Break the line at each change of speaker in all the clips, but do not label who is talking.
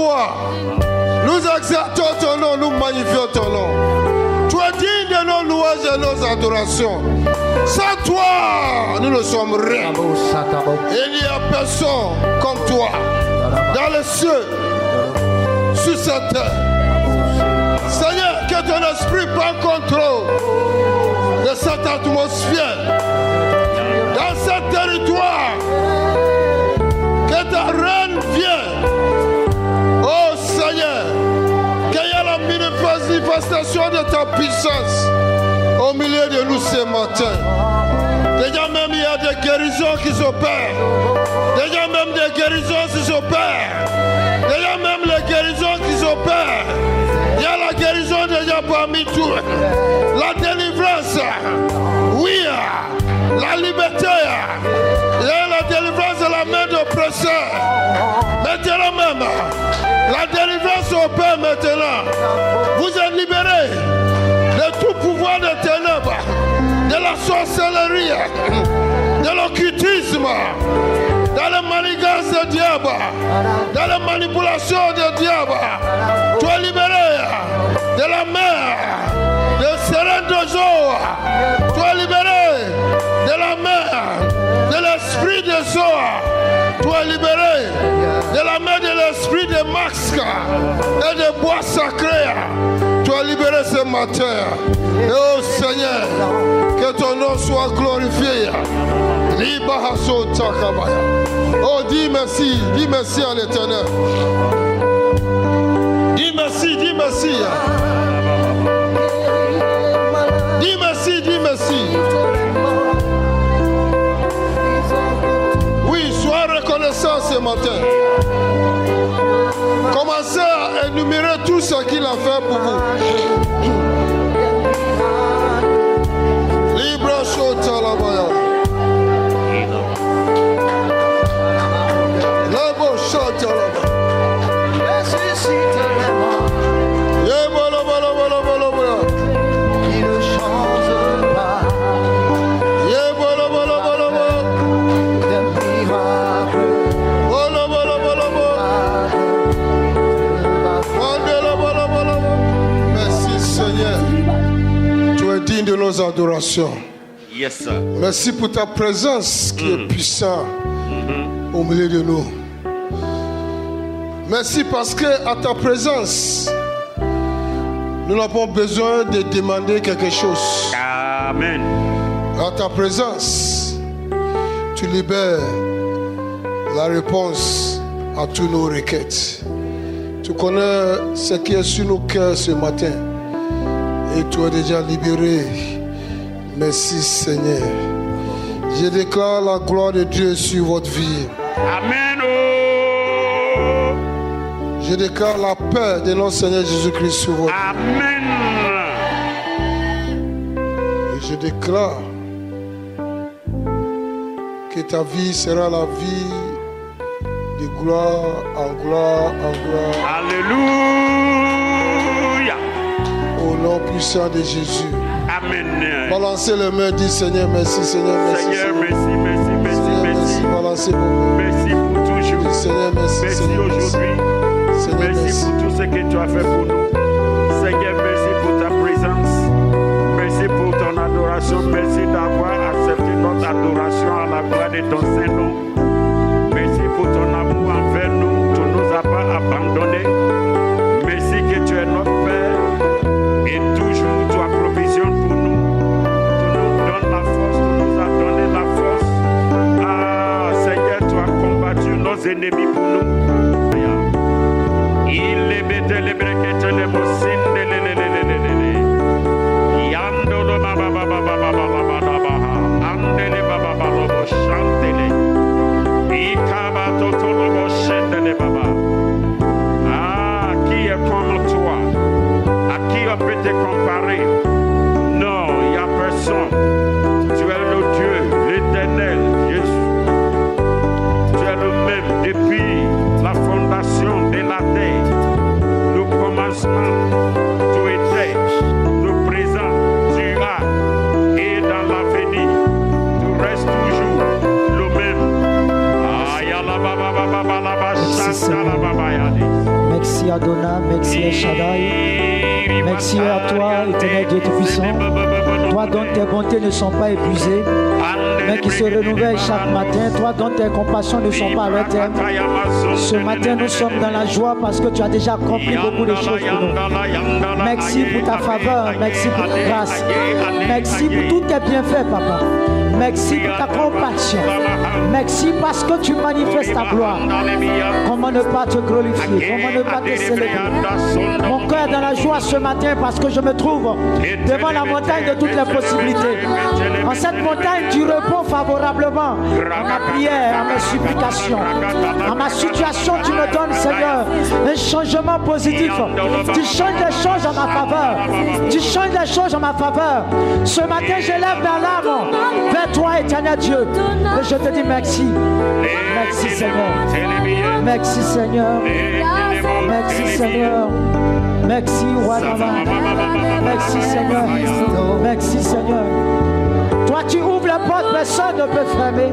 toi. Nous exaltons ton nom, nous magnifions ton nom. Tu es digne de nos louanges et de nos adorations. Sans toi, nous ne sommes rien. Il n'y a personne comme toi dans les cieux, sur cette terre. Seigneur, que ton esprit prenne contrôle de cette atmosphère, dans ce territoire. Que ta reine vienne. Oh Seigneur, qu'il y ait la manifestation de ta puissance au milieu de nous ce matin. Déjà même il y a des guérisons qui s'opèrent. Déjà même des guérisons qui s'opèrent. Déjà même les guérisons qui s'opèrent. Il y a la guérison déjà parmi tous. La délivrance. Oui, la liberté. Il y a la délivrance de la main d'oppresseur. Maintenant même, la délivrance opère maintenant. Vous êtes libérés de tout pouvoir de ténèbres, de la sorcellerie, de l'occultisme, dans les manigances du diable, dans les manipulations du diable. Tu es libéré de la mer, de sirène de joie. Tu es libéré de la mer, de l'esprit de Zoa. Tu es libéré de la main de l'esprit de masques et de bois sacrés. Tu es libéré ce matin. Et oh Seigneur, que ton nom soit glorifié. Oh, dis merci à l'Éternel. Dis merci. Dis merci. Oui, sois reconnaissant ce matin. Commencez à énumérer tout ce qu'il a fait pour vous. Libre Shota Labaya. Labo Shota Labaya. De nos adorations.
Yes, sir.
Merci pour ta présence qui est puissante au milieu de nous. Merci parce que à ta présence, nous n'avons besoin de demander quelque chose.
Amen.
À ta présence, tu libères la réponse à toutes nos requêtes. Tu connais ce qui est sur nos cœurs ce matin. Et tu as déjà libéré. Merci Seigneur. Je déclare la gloire de Dieu sur votre vie.
Amen.
Je déclare la paix de notre Seigneur Jésus-Christ sur votre vie.
Amen.
Et je déclare que ta vie sera la vie de gloire en gloire en gloire.
Alléluia.
Au nom puissant de Jésus.
Amen.
Balancez les mains, dis Seigneur, merci, Seigneur, merci.
Seigneur, merci.
Merci, balancez vos mains.
Merci pour toujours.
Dis Seigneur, merci.
Merci
Seigneur,
aujourd'hui.
Seigneur,
Merci pour tout ce que tu as fait pour nous. Seigneur, merci pour ta présence. Merci pour ton adoration. Merci d'avoir accepté notre adoration à la gloire de ton Saint-Nom. Merci pour ton amour envers nous. Tu ne nous as pas abandonnés. Merci que tu es notre Père. Et toujours tu as provision pour nous. Tu nous donnes la force. Tu nous as donné la force. Ah, Seigneur, tu as combattu nos ennemis pour nous. Il est bête les brequettes les boussines les yando le baba ande les baba lobo chante les ikaba toto lobo chante les baba. Ah, qui est comme toi? À qui on peut te comparer? Non, il n'y a personne. Tu es le Dieu, l'Éternel, Jésus. Tu es le même depuis la fondation de la terre. Le commencement, tu étais. Le présent, tu as. Et dans l'avenir, tu restes toujours le même.
Merci Merci Adonai, merci El Shaddai. Merci à toi, éternel Dieu Tout-Puissant. Toi dont tes bontés ne sont pas épuisées, mais qui se renouvellent chaque matin. Toi dont tes compassions ne sont pas à leur terme. Ce matin, nous sommes dans la joie parce que tu as déjà accompli beaucoup de choses pour nous. Merci pour ta faveur, merci pour ta grâce. Merci pour tous tes bienfaits, Papa. Merci pour ta compassion. Merci parce que tu manifestes ta gloire. Comment ne pas te glorifier? Comment ne pas te célébrer? Mon cœur est dans la joie ce matin parce que je me trouve devant la montagne de toutes les possibilités. En cette montagne, tu réponds favorablement à ma prière, à mes supplications, à ma situation. Tu me donnes, Seigneur, un changement positif. Tu changes les choses en ma faveur. Tu changes les choses en ma faveur. Ce matin, j'élève ma larme vers toi, éternel Dieu. Et je te dis merci. Merci, Seigneur. Merci, Seigneur. Merci, Seigneur. Merci, Roi Nava. Merci, Seigneur. Merci, Seigneur. Toi, tu ouvres la porte, personne ne peut fermer.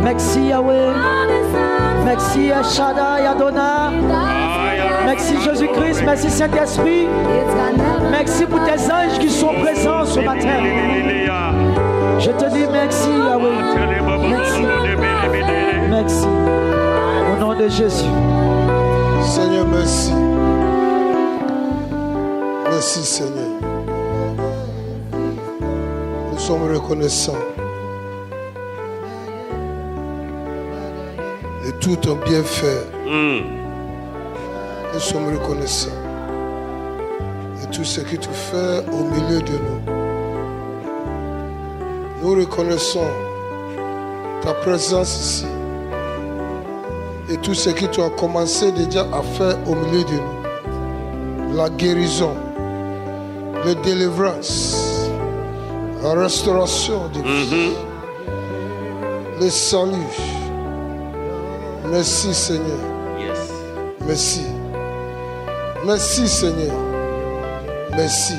Merci, Yahweh. Merci, El Shaddai, Adonai. Merci, Jésus-Christ. Merci, Saint-Esprit. Merci pour tes anges qui sont présents ce matin. Je te dis merci, Yahweh. Merci. Merci. Au nom de Jésus.
Seigneur, merci. Merci, Seigneur. Nous sommes reconnaissants de tout ton bienfait. Nous sommes reconnaissants de tout ce que tu fais au milieu de nous. Nous reconnaissons ta présence ici et tout ce que tu as commencé déjà à faire au milieu de nous. La guérison, la délivrance, la restauration de vie, le salut. Merci Seigneur. Merci. Merci Seigneur. Merci.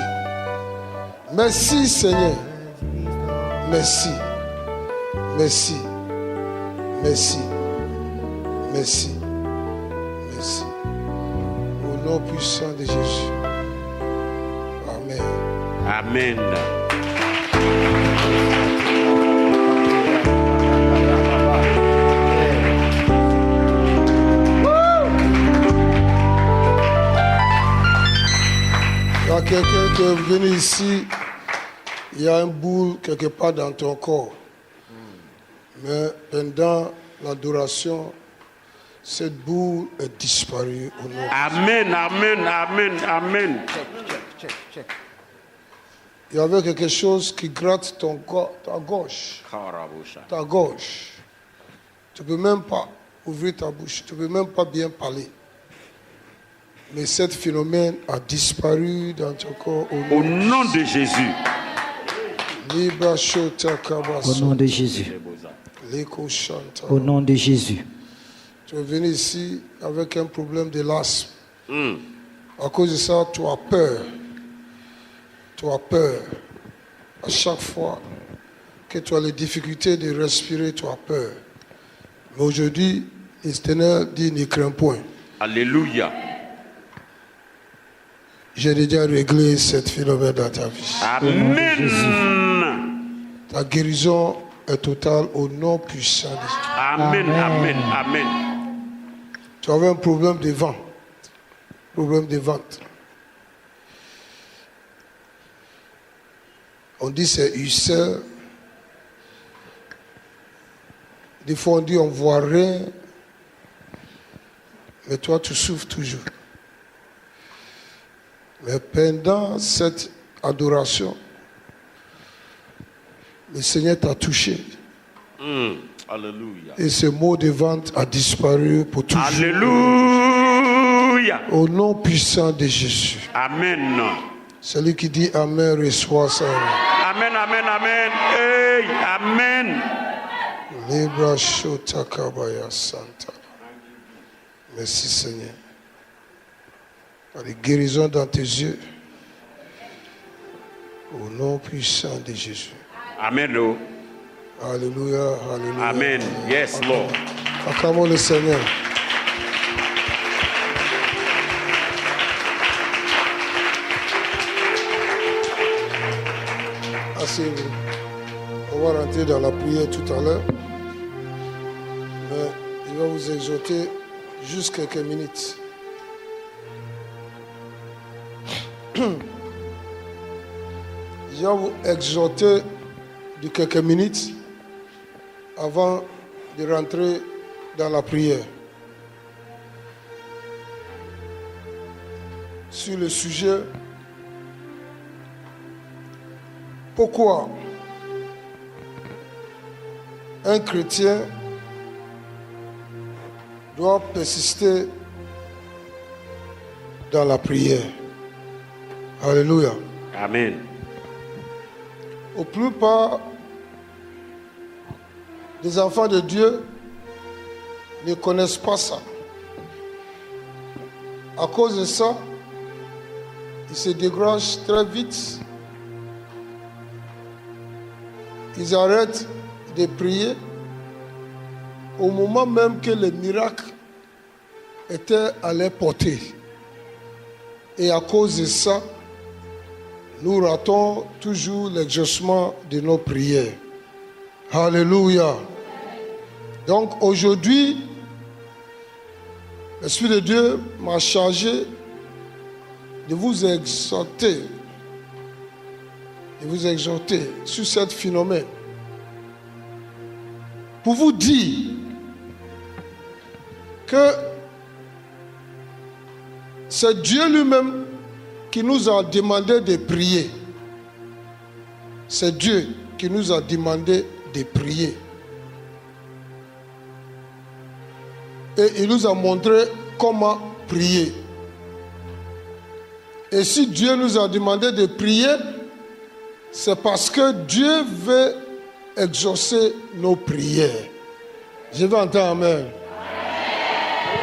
Merci Seigneur. Merci. Merci. Merci. Merci. Merci. Au nom puissant de Jésus. Amen.
Amen.
Il y a quelqu'un qui est venu ici, il y a un boule quelque part dans ton corps. Mais pendant l'adoration, cette boule est disparue au nom.
Amen, amen, amen, amen.
Check.
Il y avait quelque chose qui gratte ton corps, ta gauche. Ta gauche. Tu ne peux même pas ouvrir ta bouche, tu ne peux même pas bien parler. Mais ce phénomène a disparu dans ton corps
au nom de Jésus.
Au nom de Jésus. Au nom de Jésus.
Tu es venu ici avec un problème de l'asthme. À cause de ça, tu as peur. Tu as peur. À chaque fois que tu as les difficultés de respirer, tu as peur. Mais aujourd'hui, l'Éternel dit ne crains point.
Alléluia.
J'ai déjà réglé cette phénomène dans ta vie.
Amen.
Ta guérison est totale au nom puissant de Jésus.
Amen, amen, amen.
Tu avais un problème de vent. Problème de ventre. On dit c'est ulcère. Des fois on dit on voit rien. Mais toi tu souffres toujours. Mais pendant cette adoration, le Seigneur t'a touché.
Alléluia.
Et ce mot de vente a disparu pour toujours.
Alléluia.
Au nom puissant de Jésus.
Amen.
Celui qui dit Amen reçoit ça.
Amen, amen, amen. Hey, amen.
Libra Shota Kabaya Santa. Merci Seigneur. Les guérisons dans tes yeux. Au nom puissant de Jésus.
Amen. Oh.
Alléluia, alléluia.
Amen. Yes, Lord.
Acclamons le Seigneur. asseyez-vous. On va rentrer dans la prière tout à l'heure. Mais il va vous exhorter juste quelques minutes. Je vais vous exhorter de quelques minutes avant de rentrer dans la prière. Sur le sujet, pourquoi un chrétien doit persister dans la prière. Alléluia.
Amen.
Au plupart des enfants de Dieu ne connaissent pas ça. À cause de ça, ils se découragent très vite. Ils arrêtent de prier au moment même que les miracles étaient à leur portée. Et à cause de ça, nous ratons toujours l'exaucement de nos prières. Alléluia. Donc aujourd'hui, l'Esprit de Dieu m'a chargé de vous exhorter sur ce phénomène. Pour vous dire que c'est Dieu lui-même qui nous a demandé de prier. C'est Dieu qui nous a demandé de prier. Et il nous a montré comment prier. Et si Dieu nous a demandé de prier, c'est parce que Dieu veut exaucer nos prières. Je vais entendre amen.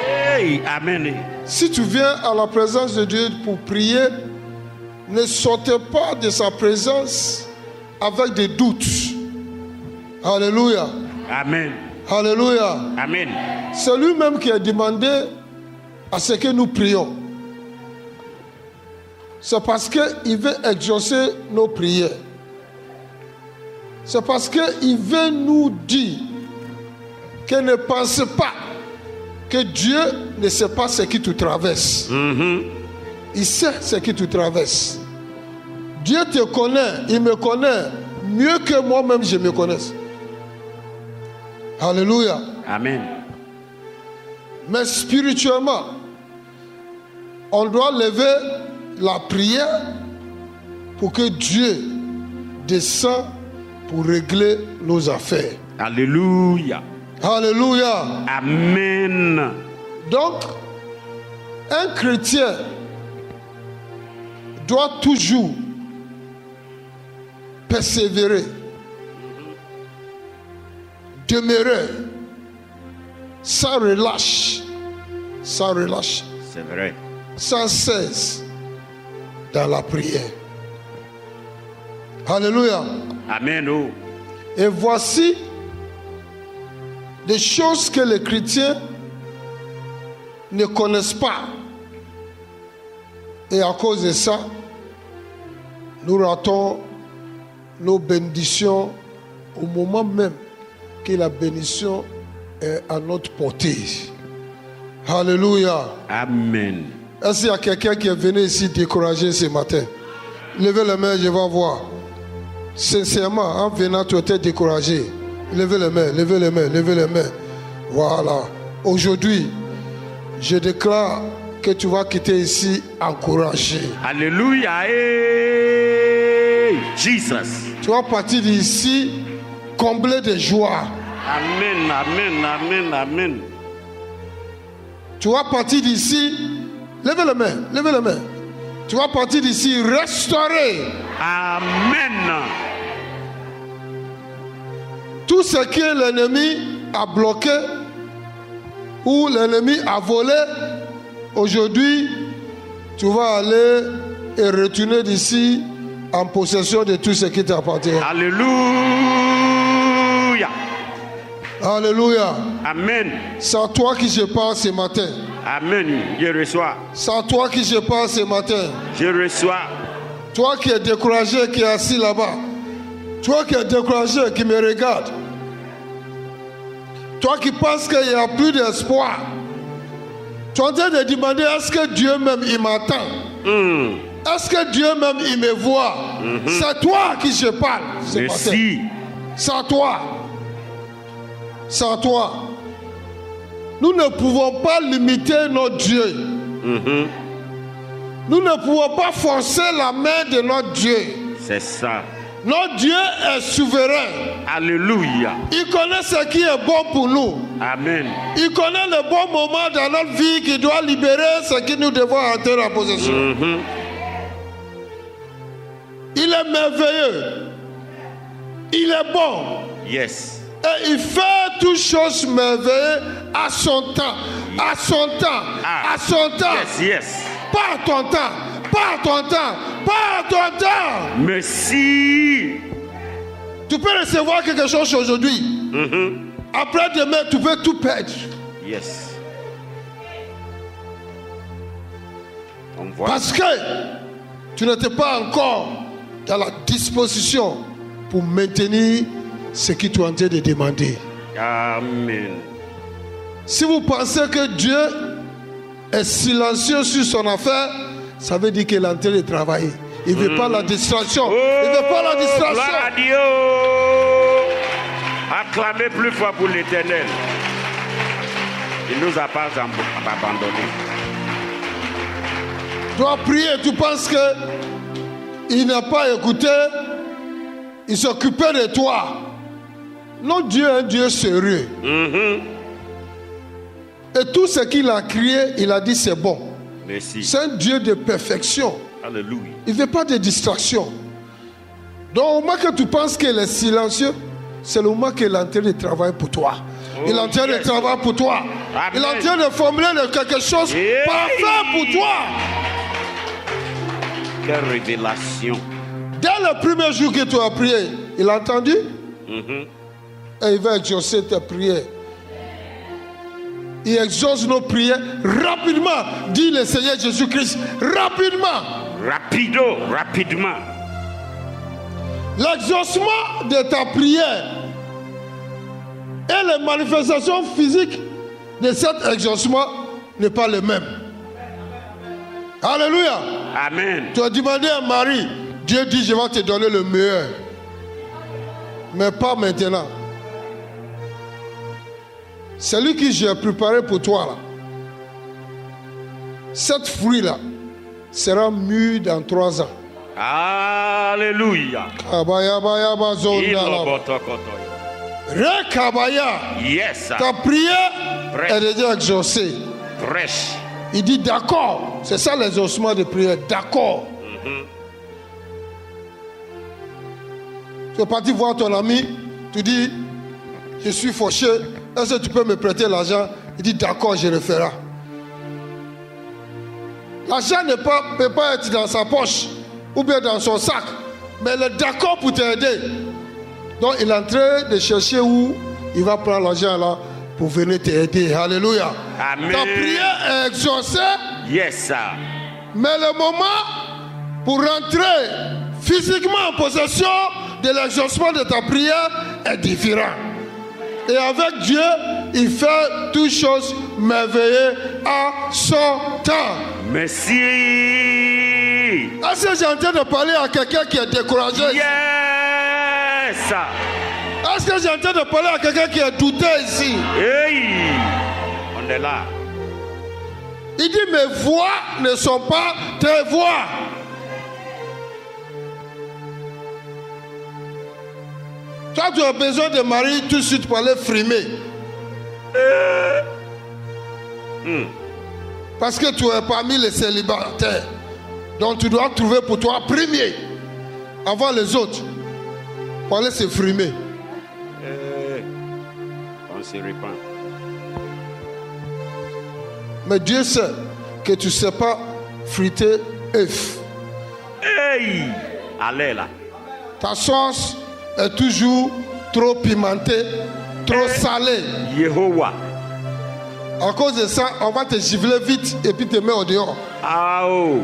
Hey, amen.
Si tu viens à la présence de Dieu pour prier, ne sortez pas de sa présence avec des doutes. Alléluia.
Amen.
Alléluia.
Amen.
C'est lui-même qui a demandé à ce que nous prions. C'est parce qu'il veut exaucer nos prières. C'est parce qu'il veut nous dire que ne pense pas que Dieu ne sait pas ce qui te traverse. Il sait ce qui te traverse. Dieu te connaît, il me connaît mieux que moi-même je me connaisse. Alléluia.
Amen.
Mais spirituellement, on doit lever la prière pour que Dieu descende pour régler nos affaires.
Alléluia.
Alléluia.
Amen.
Donc, un chrétien doit toujours persévérer, demeurer sans relâche,
C'est vrai.
sans cesse dans la prière. Alléluia.
Amen. Oh.
Et voici des choses que les chrétiens ne connaissent pas. Et à cause de ça, nous ratons nos bénédictions au moment même que la bénédiction est à notre portée. Alléluia.
Amen.
Est-ce qu'il y a quelqu'un qui est venu ici décourager ce matin? Levez les mains, je vais voir. Sincèrement, en venant, tu étais découragé. Levez les mains, levez les mains, levez les mains. Voilà. Aujourd'hui, je déclare que tu vas quitter ici encouragé.
Alléluia. Hey, Jesus.
Tu vas partir d'ici comblé de joie.
Amen, amen, amen, amen.
Tu vas partir d'ici, levez les mains, levez les mains. Tu vas partir d'ici restauré.
Amen.
Tout ce que l'ennemi a bloqué ou l'ennemi a volé, aujourd'hui, tu vas aller et retourner d'ici en possession de tout ce qui t'appartient.
Alléluia.
Alléluia.
Amen.
C'est à toi qui je parle ce matin.
Amen. Je reçois.
C'est à toi qui je parle ce matin.
Je reçois.
Toi qui es découragé, qui es assis là-bas. Toi qui es découragé, qui me regarde. Toi qui penses qu'il n'y a plus d'espoir. Tu es en train de demander, est-ce que Dieu même il m'entend? Est-ce que Dieu même il me voit? C'est toi qui je parle.
Merci.
C'est à toi. C'est à toi. Nous ne pouvons pas limiter notre Dieu. Nous ne pouvons pas forcer la main de notre Dieu.
C'est ça.
Notre Dieu est souverain.
Alléluia.
Il connaît ce qui est bon pour nous.
Amen.
Il connaît le bon moment dans notre vie qui doit libérer ce que nous devons entrer en possession. Il est merveilleux. Il est bon.
Yes.
Et il fait toutes choses merveilleuses à son temps. À son temps. À son temps.
Yes.
Pas à ton temps. Pas à ton temps. Pas à ton temps.
Merci.
Tu peux recevoir quelque chose aujourd'hui. Après demain, tu peux tout perdre.
Yes. On voit.
Parce que tu n'étais pas encore dans la disposition pour maintenir ce que tu es en train de demander.
Amen.
Si vous pensez que Dieu est silencieux sur son affaire, ça veut dire qu'il est en train de travailler. Il ne veut pas la distraction. Il ne veut pas la distraction.
Gloire à Dieu. Acclamez plus fort pour l'Éternel. Il ne nous a pas abandonnés.
Tu dois prier, tu penses qu'il n'a pas écouté, il s'occupait de toi. Notre Dieu est un Dieu sérieux. Et tout ce qu'il a créé, il a dit c'est bon.
Merci.
C'est un Dieu de perfection.
Alléluia.
Il ne veut pas de distraction. Donc au moment que tu penses qu'il est silencieux, c'est le moment qu'il est en train de travailler pour toi. Il est en train de travailler pour toi.
Amen.
Il est en train de formuler quelque chose parfait pour toi.
Quelle révélation.
Dès le premier jour que tu as prié, il a entendu. Et il va exaucer tes prières. Il exauce nos prières rapidement, dit le Seigneur Jésus-Christ. Rapidement.
Rapidement.
L'exaucement de ta prière et les manifestations physiques de cet exaucement n'est pas le même. Alléluia.
Amen.
Tu as demandé à Marie, Dieu dit je vais te donner le meilleur. Mais pas maintenant. Celui que j'ai préparé pour toi là, cet fruit là sera mûr dans 3 ans.
Alléluia. Yes.
Ta prière est déjà exaucée.
Prêche.
Il dit d'accord. C'est ça l'exaucement de prière. D'accord. Tu es parti voir ton ami. Tu dis je suis fauché. Est-ce que tu peux me prêter l'argent? Il dit d'accord, je le ferai. L'argent ne peut pas être dans sa poche ou bien dans son sac. Mais il est d'accord pour t'aider. Donc il est en train de chercher où il va prendre l'argent là pour venir t'aider. Alléluia.
Amen.
Ta prière est exaucée.
Yes, sir.
Mais le moment pour rentrer physiquement en possession de l'exaucement de ta prière est différent. Et avec Dieu, il fait toutes choses merveilleuses à son temps.
Merci.
Est-ce que j'ai en train de parler à quelqu'un qui est découragé?
Yes.
Est-ce que j'ai en train de parler à quelqu'un qui est douté ici?
Hey. On est là.
Il dit mes voix ne sont pas tes voix. Toi, tu as besoin de Marie tout de suite pour aller frimer. Parce que tu es parmi les célibataires. Donc tu dois trouver pour toi premier, avant les autres, pour aller se frimer.
On se répand.
Mais Dieu sait que tu ne sais pas friter œuf.
Hey. Allez là.
Ta sauce est toujours trop pimentée, trop salée.
Yehovah.
À cause de ça, on va te gifler vite et puis te mettre au dehors.
Ah oh.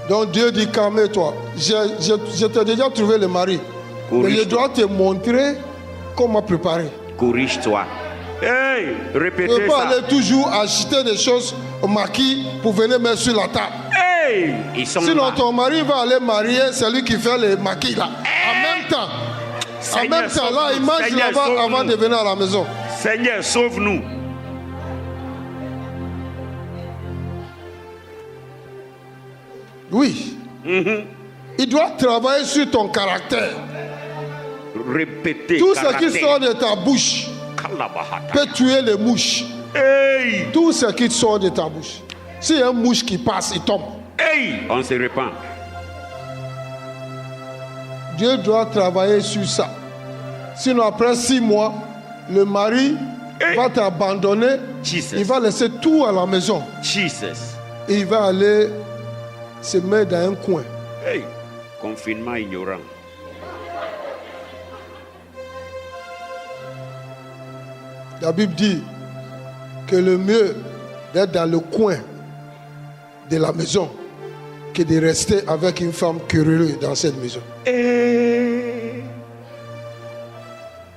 Donc Dieu dit, calme-toi. Je t'ai déjà trouvé le mari. Mais je dois te montrer comment préparer.
Corrige-toi. Hey, répétez ça.
Tu ne peux pas aller toujours acheter des choses au maquis pour venir mettre sur la table.
Hey,
sinon ton mari va aller marier celui qui fait les maquis là. En même temps.
Seigneur,
en même temps, là, il mange là-bas avant de venir à la maison.
Seigneur, sauve-nous.
Oui. Il doit travailler sur ton caractère.
Répétez.
Tout ce qui sort de ta bouche peut tuer les mouches.
Hey.
Tout ce qui sort de ta bouche. S'il y a une mouche qui passe, il tombe.
Hey. On se répand.
Dieu doit travailler sur ça. Sinon, après 6 mois, le mari va t'abandonner. Il va laisser tout à la maison. Et il va aller se mettre dans un coin.
Hey. Confinement ignorant.
La Bible dit que le mieux d'être dans le coin de la maison que de rester avec une femme querelleuse dans cette maison.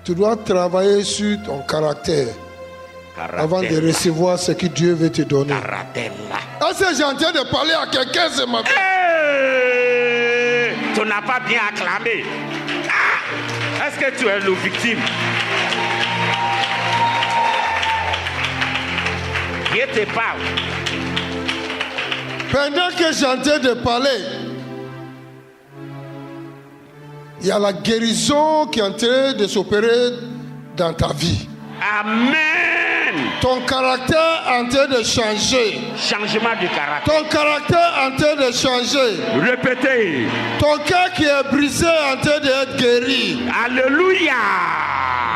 Tu dois travailler sur ton caractère avant de recevoir ce que Dieu veut te donner. Est-ce que j'ai en train de parler à quelqu'un ce matin?
Tu n'as pas bien acclamé. Est-ce que tu es le victime? Dieu te parle.
Pendant que j'ai en train de parler, il y a la guérison qui est en train de s'opérer dans ta vie.
Amen.
Ton caractère est en train de changer.
Changement de caractère.
Ton caractère est en train de changer.
Répétez.
Ton cœur qui est brisé est en train d'être guéri.
Alléluia.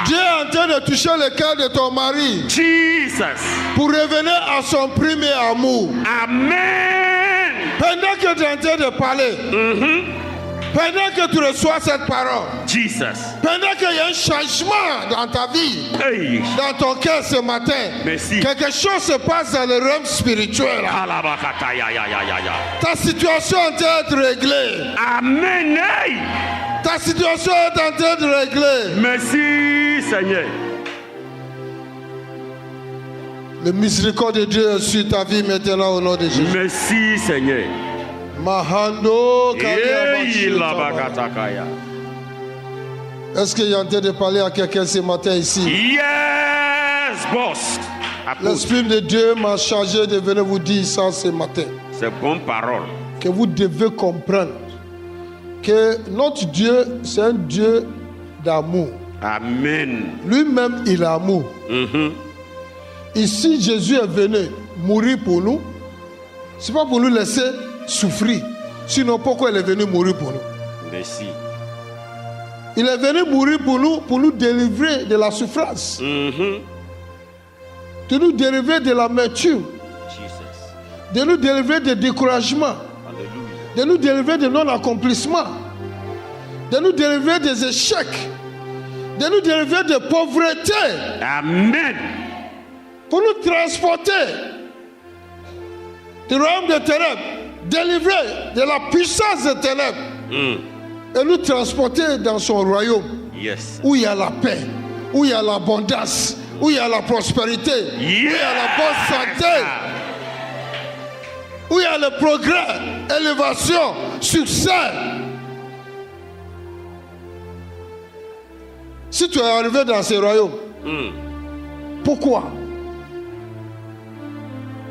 Dieu est en train de toucher le cœur de ton mari.
Jesus.
Pour revenir à son premier amour.
Amen.
Pendant que tu es en train de parler. Pendant que tu reçois cette parole,
Jesus.
Pendant qu'il y a un changement dans ta vie, dans ton cœur ce matin,
merci.
Quelque chose se passe dans le realm spirituel. Ta situation est en train d'être réglée.
Amen.
Ta situation est en train de régler.
Merci Seigneur.
Le miséricorde de Dieu est sur ta vie maintenant au nom de Jésus.
Merci Seigneur.
Mahando. Est-ce qu'il y a en train de parler à quelqu'un ce matin ici?
Yes, boss.
L'Esprit de Dieu m'a chargé de venir vous dire ça ce matin.
C'est bonne parole.
Que vous devez comprendre que notre Dieu, c'est un Dieu d'amour.
Amen.
Lui-même, il est amour. Ici, Jésus est venu mourir pour nous. Ce n'est pas pour nous laisser souffrir. Sinon, pourquoi il est venu mourir pour nous?
Merci.
Il est venu mourir pour nous délivrer de la souffrance. De nous délivrer de l'amertume. De nous délivrer du découragement. De nous délivrer de non-accomplissement. De nous délivrer des échecs. De nous délivrer de pauvreté.
Amen.
Pour nous transporter du royaume des ténèbres, délivrer de la puissance des ténèbres et nous transporter dans son royaume où il y a la paix, où il y a l'abondance, où il y a la prospérité, où il y a la bonne santé, où il y a le progrès, élévation, succès. Si tu es arrivé dans ce royaume, pourquoi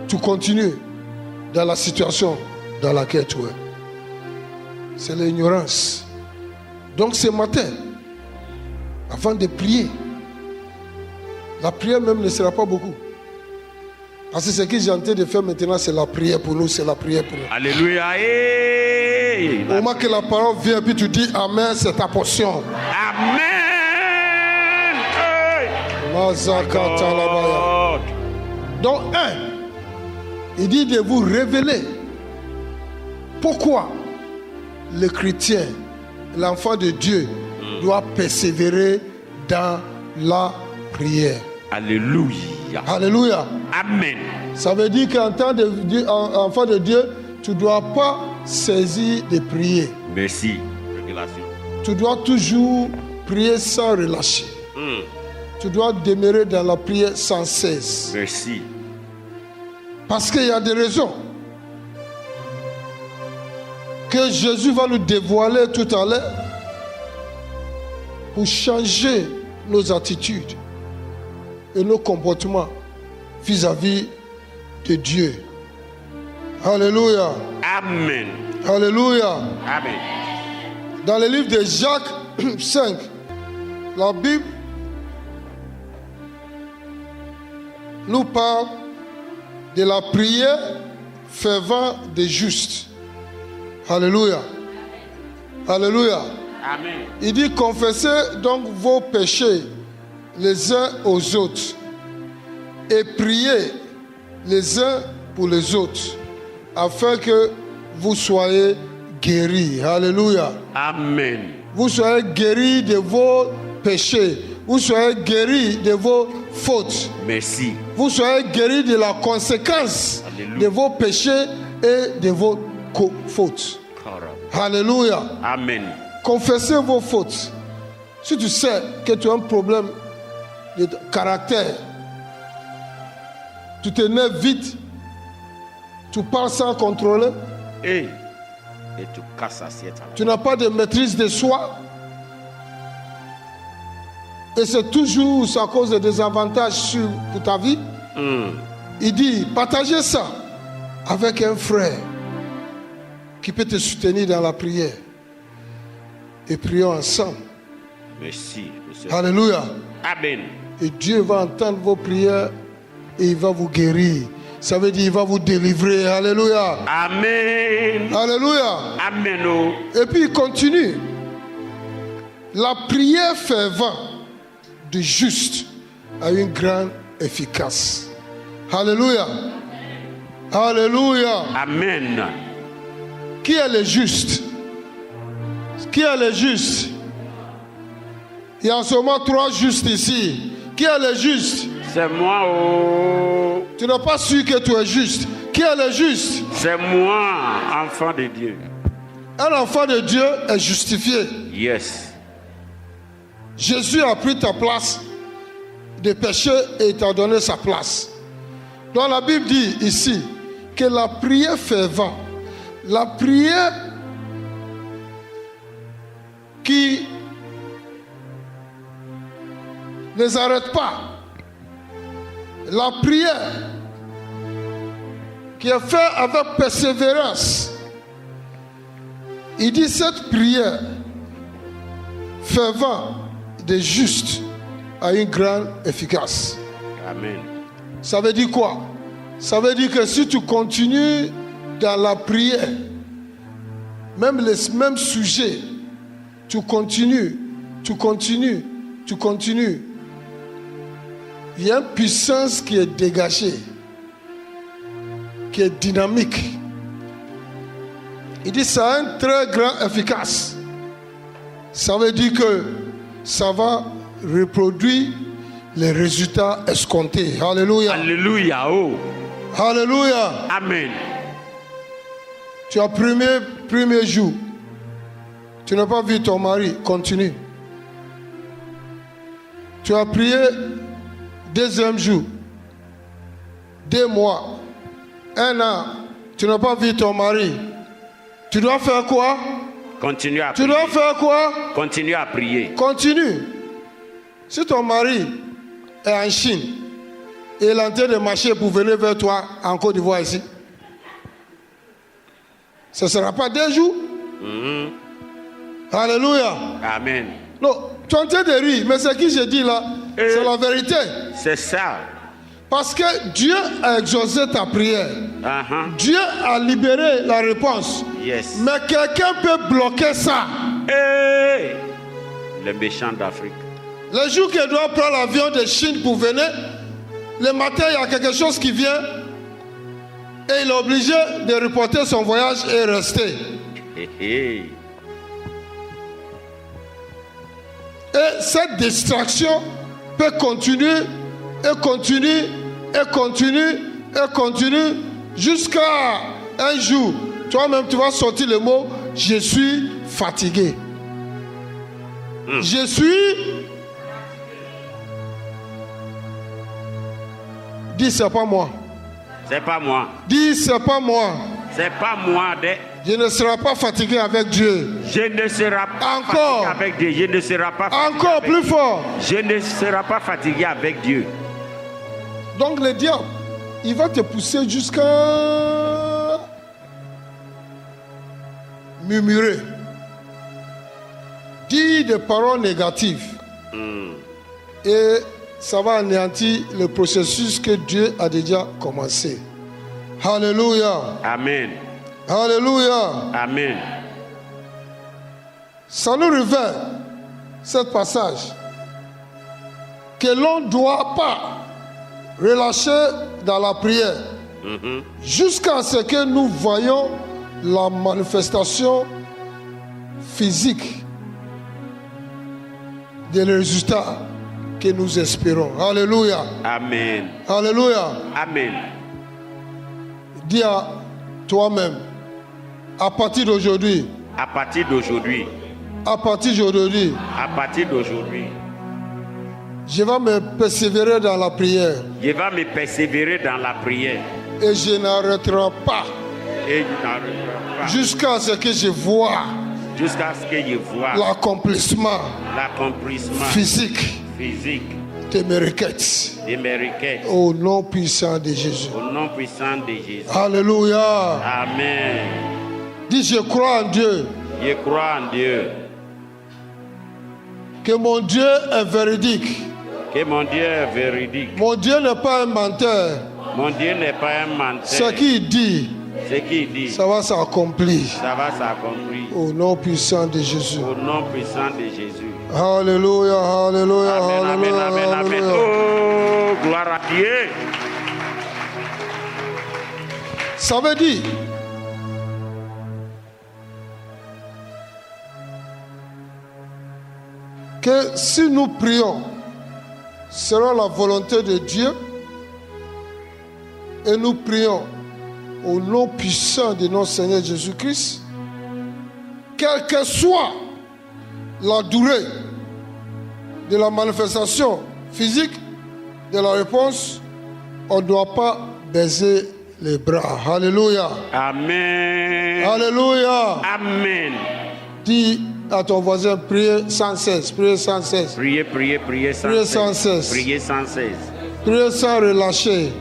tu continues dans la situation dans laquelle tu es? C'est l'ignorance. Donc ce matin, avant de prier, la prière même ne sera pas beaucoup. Parce que ce que j'ai en train de faire maintenant, c'est la prière pour nous, c'est la prière pour nous.
Alléluia.
Au moment que la parole vient, puis tu dis Amen, c'est ta portion.
Amen.
Donc, il dit de vous révéler pourquoi le chrétien, l'enfant de Dieu, doit persévérer dans la prière.
Alléluia.
Alléluia.
Amen.
Ça veut dire qu'en tant qu'enfant de Dieu, tu ne dois pas saisir de prier.
Merci. Révélation.
Tu dois toujours prier sans relâcher. Tu dois demeurer dans la prière sans cesse.
Merci.
Parce qu'il y a des raisons que Jésus va nous dévoiler tout à l'heure pour changer nos attitudes et nos comportements vis-à-vis de Dieu. Alléluia.
Amen.
Alléluia.
Amen.
Dans le livre de Jacques 5, la Bible nous parle de la prière fervente des justes. Alléluia. Alléluia.
Amen.
Il dit, confessez donc vos péchés les uns aux autres et priez les uns pour les autres afin que vous soyez guéris. Alléluia.
Amen.
Vous soyez guéris de vos péchés. Vous soyez guéris de vos fautes.
Merci.
Vous soyez guéris de la conséquence
Alléluia.
de vos péchés et de vos fautes. Alléluia.
Amen.
Confessez vos fautes. Si tu sais que tu as un problème de caractère, tu t'énerves vite, tu parles sans contrôler,
Et tu casses l'assiette.
tu n'as pas de maîtrise de soi, et c'est toujours à cause des désavantages pour ta vie. Il dit, partagez ça avec un frère qui peut te soutenir dans la prière. Et prions ensemble.
Merci.
Alléluia.
Amen.
Et Dieu va entendre vos prières et il va vous guérir. Ça veut dire il va vous délivrer. Alléluia.
Amen.
Alléluia.
Amen. Oh.
Et puis il continue. La prière fervente du juste a une grande efficace. Alléluia. Alléluia.
Amen.
Qui est le juste? Qui est le juste? Il y a seulement 3 justes ici. Qui est le juste?
C'est moi. Oh.
Tu n'es pas sûr que tu es juste. Qui est le juste?
C'est moi, enfant de Dieu.
Un enfant de Dieu est justifié.
Yes.
Jésus a pris ta place de péché et il t'a donné sa place. Donc la Bible dit ici que la prière fervente, la prière qui ne s'arrête pas, la prière qui est faite avec persévérance, il dit cette prière fervente des justes a une grande efficace.
Amen.
Ça veut dire quoi? Ça veut dire que si tu continues dans la prière, même les mêmes sujets, tu continues, il y a une puissance qui est dégagée, qui est dynamique. Il dit ça a une très grande efficace. Ça veut dire que ça va reproduire les résultats escomptés. Alléluia.
Alléluia. Oh.
Alléluia.
Amen.
Tu as premier jour. Tu n'as pas vu ton mari. Continue. Tu as prié deuxième jour. 2 mois. 1 an. Tu n'as pas vu ton mari. Tu dois faire quoi?
Continue à
Tu
prier.
dois faire quoi?
Continue à prier.
Continue. Si ton mari est en Chine et il est en train de marcher pour venir vers toi en Côte d'Ivoire ici, ce ne sera pas 2 jours. Alléluia.
Amen.
Non, tu es en train de rire, mais ce que je dis là, c'est la vérité.
C'est ça.
Parce que Dieu a exaucé ta prière. Dieu a libéré la réponse.
Yes.
Mais quelqu'un peut bloquer ça.
Hey. Les méchants d'Afrique.
Le jour qu'il doit prendre l'avion de Chine pour venir, le matin, il y a quelque chose qui vient et il est obligé de reporter son voyage et rester.
Hey.
Et cette distraction peut continuer et continuer et continuer et continuer jusqu'à un jour, Toi-même, tu vas sortir le mot « Je suis fatigué ». Je suis... Dis, c'est pas moi.
C'est pas moi.
Dis, c'est pas moi.
C'est pas moi.
Je ne serai pas fatigué avec Dieu.
Je ne serai pas
encore
fatigué avec Dieu. Je ne serai pas
encore plus
Dieu.
Fort.
Je ne serai pas fatigué avec Dieu.
Donc le diable, il va te pousser jusqu'à murmurer, dire des paroles négatives. Et ça va anéantir le processus que Dieu a déjà commencé. Alléluia.
Amen.
Alléluia.
Amen.
Ça nous révèle, ce passage, que l'on ne doit pas relâcher dans la prière jusqu'à ce que nous voyions la manifestation physique des résultats que nous espérons. Alléluia.
Amen.
Alléluia.
Amen.
Dis à toi-même, à partir d'aujourd'hui,
à partir d'aujourd'hui,
à partir d'aujourd'hui,
à partir d'aujourd'hui,
je vais me persévérer dans la prière.
Je vais me persévérer dans la prière.
Et je n'arrêterai pas.
Et je n'arrêterai pas.
Jusqu'à ce que je vois.
Jusqu'à ce que je vois.
L'accomplissement. Physique. De mes requêtes. Au nom puissant de Jésus.
Au nom puissant de Jésus.
Alléluia.
Amen.
Dis, je crois en Dieu.
Je crois en Dieu.
Que mon Dieu est véridique.
Que mon Dieu est véridique.
Mon Dieu n'est pas un menteur.
Mon Dieu n'est pas un menteur.
Ce qu'il dit, ça va s'accomplir.
Ça va s'accomplir.
Au nom puissant de Jésus.
Au nom puissant de Jésus.
Alléluia, alléluia,
amen,
alléluia,
amen, amen,
alléluia.
amen. Oh, gloire à Dieu.
Ça veut dire que si nous prions selon la volonté de Dieu et nous prions au nom puissant de notre Seigneur Jésus-Christ, quelle que soit la durée de la manifestation physique de la réponse, on ne doit pas baisser les bras. Alléluia.
Amen.
Alléluia.
Amen.
Dis à ton voisin, priez sans cesse, priez sans cesse.
Priez sans cesse. Priez sans cesse.
Priez sans relâcher.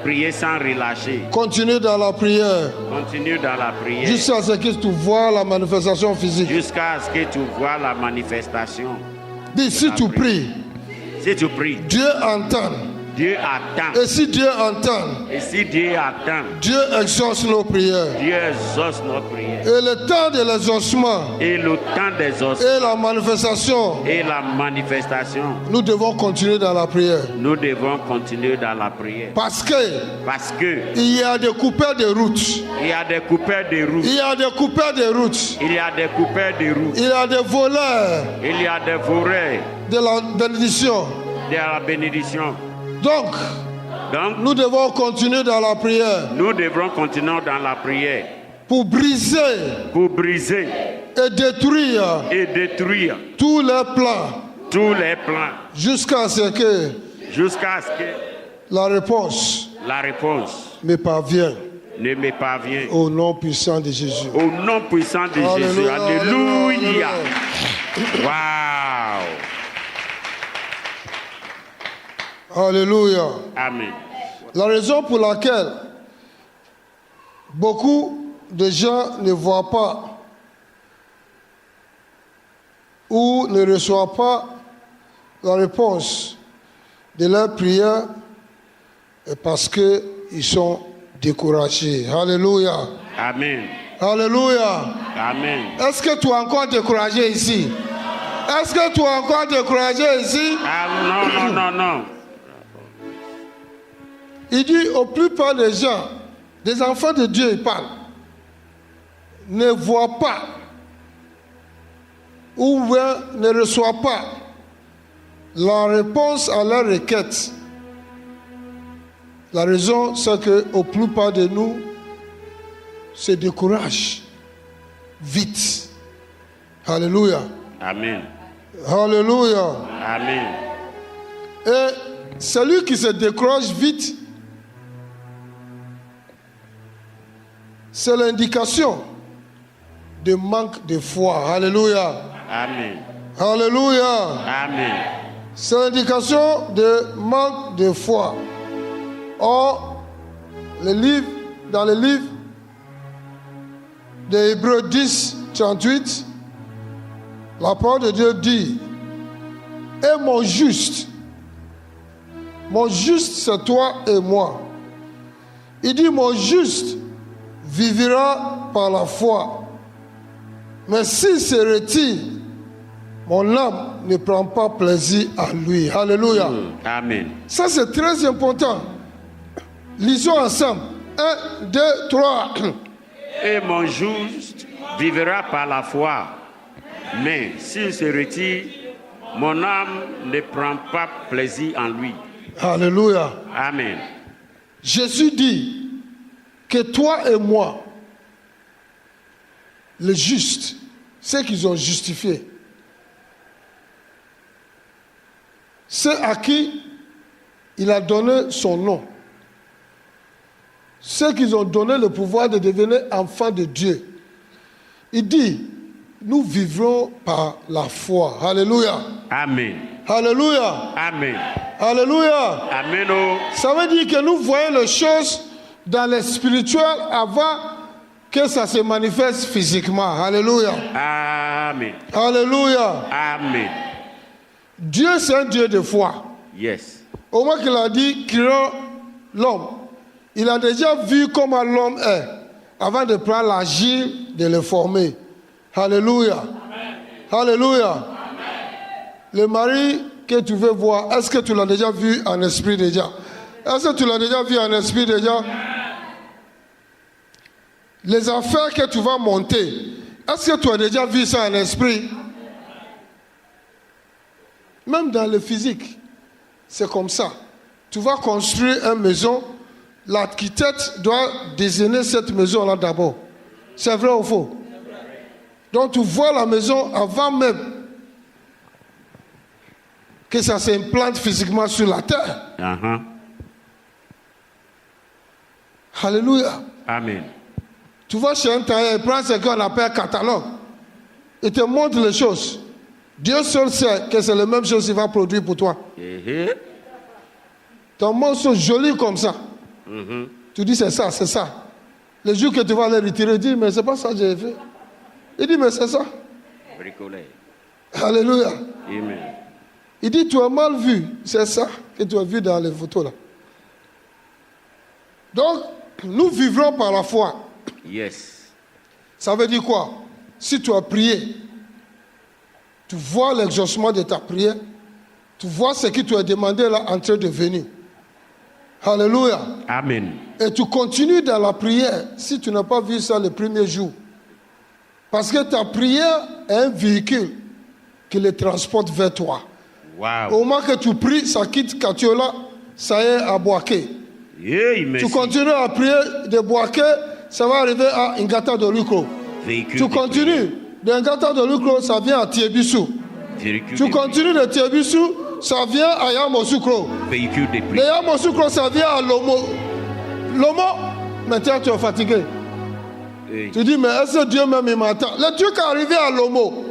Priez sans relâcher.
Continue dans la prière.
Continue dans la prière.
Jusqu'à ce que tu vois la manifestation physique.
Jusqu'à ce que tu vois la manifestation.
Dis, si tu pries,
Dieu
entend.
Dieu attend.
Et si Dieu entend, Dieu exauce nos prières.
Dieu exauce nos prières.
Et le temps de l'exaucement.
Et
la manifestation. Nous devons continuer dans la prière. Parce que il y a des coupeurs de route. Il y a des coupeurs de route. Il y a des voleurs. De la bénédiction. Donc, nous devons continuer dans la prière. Pour briser et détruire tous les plans. Jusqu'à ce que la réponse me parvienne. Au nom puissant de Jésus.
Jésus. Alléluia. Wow.
Alléluia.
Amen.
La raison pour laquelle beaucoup de gens ne voient pas ou ne reçoivent pas la réponse de leur prière est parce qu'ils sont découragés. Alléluia.
Amen.
Alléluia.
Amen.
Est-ce que tu es encore découragé ici? Est-ce que tu es encore découragé ici?
Non.
Il dit au plupart des gens, des enfants de Dieu, il parle, ne voient pas ou ne reçoivent pas la réponse à leur requête. La raison, c'est qu'au plupart de nous, se décourage vite. Alléluia.
Amen.
Alléluia.
Amen.
Et celui qui se décourage vite, c'est l'indication de manque de foi. Alléluia.
Amen.
Alléluia.
Amen.
C'est l'indication de manque de foi. Or, dans le livre de Hébreux 10, 38, la parole de Dieu dit, et mon juste c'est toi et moi. Il dit, mon juste vivra par la foi. Mais s'il se retire, mon âme ne prend pas plaisir à lui. Alléluia.
Amen.
Ça, c'est très important. Lisons ensemble. 1, 2, 3.
Et mon juste vivra par la foi. Mais s'il se retire, mon âme ne prend pas plaisir en lui.
Alléluia.
Amen.
Jésus dit que toi et moi, les justes, ceux qu'ils ont justifiés, ceux à qui il a donné son nom, ceux qui ont donné le pouvoir de devenir enfants de Dieu. Il dit, nous vivrons par la foi. Alléluia.
Amen.
Alléluia.
Amen.
Alléluia.
Amen. Oh.
Ça veut dire que nous voyons les choses dans le spirituel avant que ça se manifeste physiquement. Alléluia.
Amen.
Alléluia.
Amen.
Dieu, c'est un Dieu de foi.
Yes.
Au moment qu'il a dit, créons l'homme, il a déjà vu comment l'homme est avant de prendre l'agir de le former. Alléluia. Amen. Alléluia. Amen. Le mari que tu veux voir, est-ce que tu l'as déjà vu en esprit déjà? Est-ce que tu l'as déjà vu en esprit déjà? Les affaires que tu vas monter, est-ce que tu as déjà vu ça en esprit? Même dans le physique, c'est comme ça. Tu vas construire une maison, l'architecte doit désigner cette maison-là d'abord. C'est vrai ou faux? Donc tu vois la maison avant même que ça s'implante physiquement sur la terre. Alléluia.
Amen.
Tu vas chez un tailleur, il prend ce qu'on appelle catalogue. Il te montre les choses. Dieu seul sait que c'est la même chose qu'il va produire pour toi. Ton morceau joli comme ça. Tu dis c'est ça, c'est ça. Le jour que tu vas le retirer, dis mais c'est pas ça que j'ai fait. Il dit mais c'est ça.
Bricolé.
Alléluia.
Amen.
Il dit tu as mal vu. C'est ça que tu as vu dans les photos là. Donc, nous vivrons par la foi.
Yes.
Ça veut dire quoi? Si tu as prié, tu vois l'exaucement de ta prière, tu vois ce que tu as demandé là en train de venir. Alléluia.
Amen.
Et tu continues dans la prière si tu n'as pas vu ça le premier jour. Parce que ta prière est un véhicule qui le transporte vers toi.
Wow.
Au moment que tu pries, ça quitte Katiola, ça y est à Boaké. Tu continues à prier de Boaké, ça va arriver à Ngata de Lucro. Tu continues de Ngata de Lucro, ça vient à Tiebissou. Tu continues de Tiebissou, ça vient à Yamoussoukro. De Yamoussoukro, ça vient à Lomo. Lomo, maintenant tu es fatigué. Tu dis, mais est-ce que Dieu même m'entend? Le truc est arrivé à Lomo.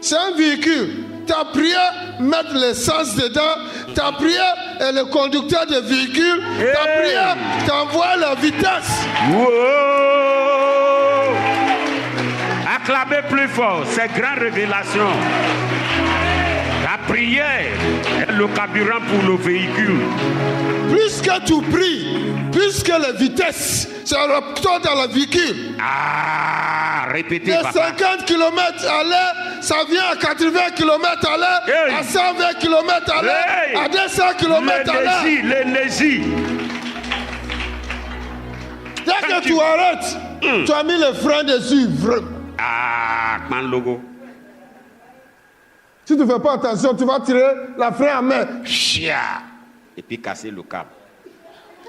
C'est un véhicule. Ta prière met l'essence dedans. Ta prière est le conducteur de véhicule. Ta prière t'envoie la vitesse.
Wow. Acclamez plus fort ces grandes révélations. La prière est le carburant pour le véhicule.
Plus que tu pries, plus que la vitesse se rapporte dans le véhicule.
Répétez,
de
papa.
50 km à l'heure, ça vient à 80 km à l'heure, à 120 km à l'heure, à 200 km à l'heure.
L'énergie.
Dès que tu arrêtes, tu as mis le frein dessus.
Man logo.
Si tu ne fais pas attention, tu vas tirer la frein à main.
Et puis casser le câble.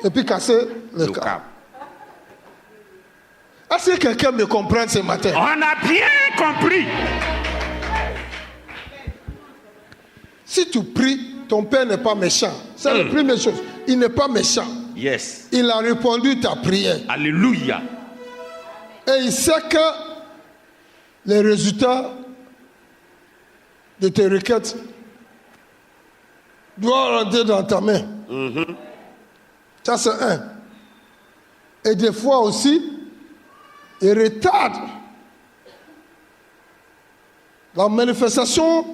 Et puis casser le câble. Est-ce que quelqu'un me comprend ce matin?
On a bien compris.
Si tu pries, ton père n'est pas méchant. C'est la première chose. Il n'est pas méchant.
Yes.
Il a répondu ta prière.
Alléluia.
Et il sait que les résultats de tes requêtes doivent rentrer dans ta main. Ça, c'est un. Et des fois aussi, il retarde la manifestation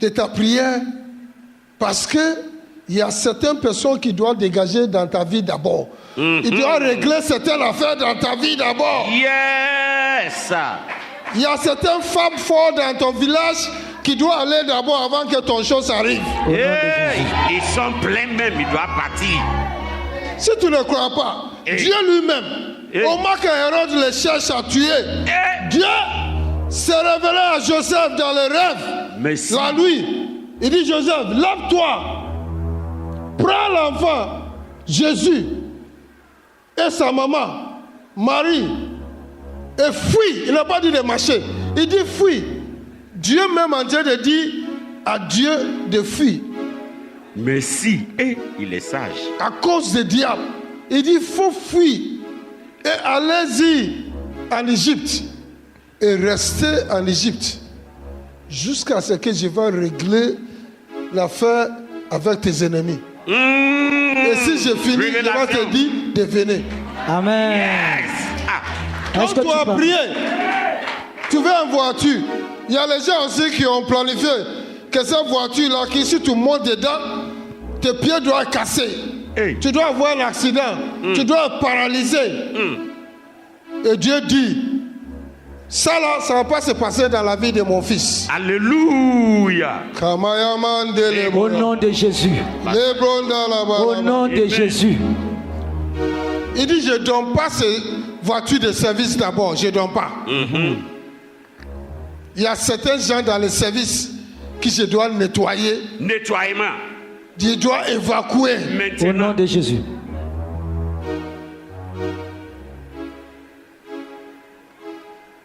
de ta prière parce que il y a certaines personnes qui doivent dégager dans ta vie d'abord. Il doit régler certaines affaires dans ta vie d'abord.
Yes.
Il y a certaines femmes fortes dans ton village qui doivent aller d'abord avant que ton chose arrive.
Hey, ils sont pleins même, ils doivent partir.
Si tu ne crois pas, Dieu lui-même, au moment qu'Hérode les cherche à tuer, Dieu s'est révélé à Joseph dans le rêve, la nuit. Il dit, Joseph, lève-toi, prends l'enfant, Jésus, et sa maman, Marie, et fuis. Il n'a pas dit de marcher, il dit fuis. Dieu même en train de dire à Dieu de fuir.
Mais si, il est sage.
À cause du diable. Il dit, il faut fuir. Et allez-y en Égypte. Et restez en Égypte. Jusqu'à ce que je vais régler l'affaire avec tes ennemis. Et si je finis, je vais te dire de venir.
Amen.
Yes.
Quand tu as prié, tu vas en voiture. Il y a les gens aussi qui ont planifié que cette voiture-là, qui si tu montes dedans, tes pieds doivent casser. Tu dois avoir un accident. Tu dois être paralysé. Et Dieu dit, ça là, ça ne va pas se passer dans la vie de mon fils.
Alléluia.
Au nom de Jésus. Au nom de Jésus.
Il dit, je ne donne pas ces voitures de service d'abord. Je ne donne pas. Il y a certains gens dans le service qui je dois nettoyer.
Nettoiement.
Je dois évacuer.
Maintenant.
Au nom de Jésus.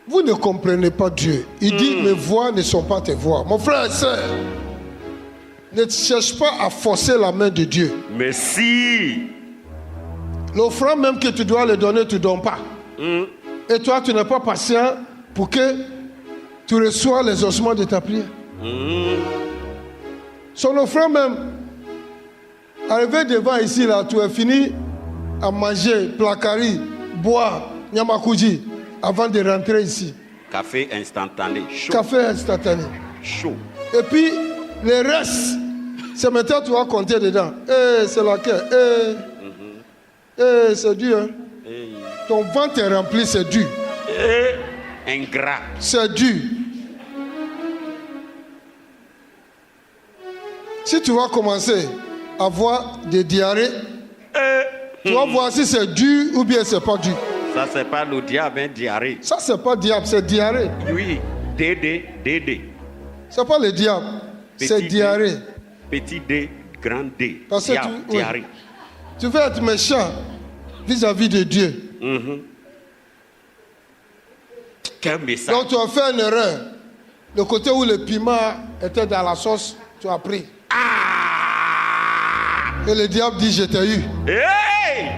Vous ne comprenez pas Dieu. Il dit, mes voix ne sont pas tes voix. Mon frère et soeur, ne cherche pas à forcer la main de Dieu.
Mais si.
L'offrande même que tu dois le donner, tu ne donnes pas. Et toi, tu n'es pas patient pour que tu reçois les ossements de ta prière. Son offrande même, arrivé devant ici, là, tu as fini à manger, placari, boire, nyamakuji, avant de rentrer ici.
Café instantané, chaud.
Café instantané.
Chaud.
Et puis, le reste, c'est maintenant tu vas compter dedans. C'est laquelle c'est dur. Hein? Ton ventre est rempli, c'est dur.
Ingrat.
C'est dur. Si tu vas commencer à avoir des diarrhées, tu vas voir si c'est dur ou bien c'est pas dur.
Ça, c'est pas le diable, hein, diarrhée.
Ça, c'est pas diable, c'est diarrhée.
Oui, Dédé.
C'est pas le diable, c'est diarrhée.
Petit D, grand D.
Parce que
diarrhée.
Tu veux être méchant vis-à-vis de Dieu.
Quel message.
Donc tu as fait une erreur. Le côté où le piment était dans la sauce, tu as pris. Et le diable dit, je t'ai eu.
Hey!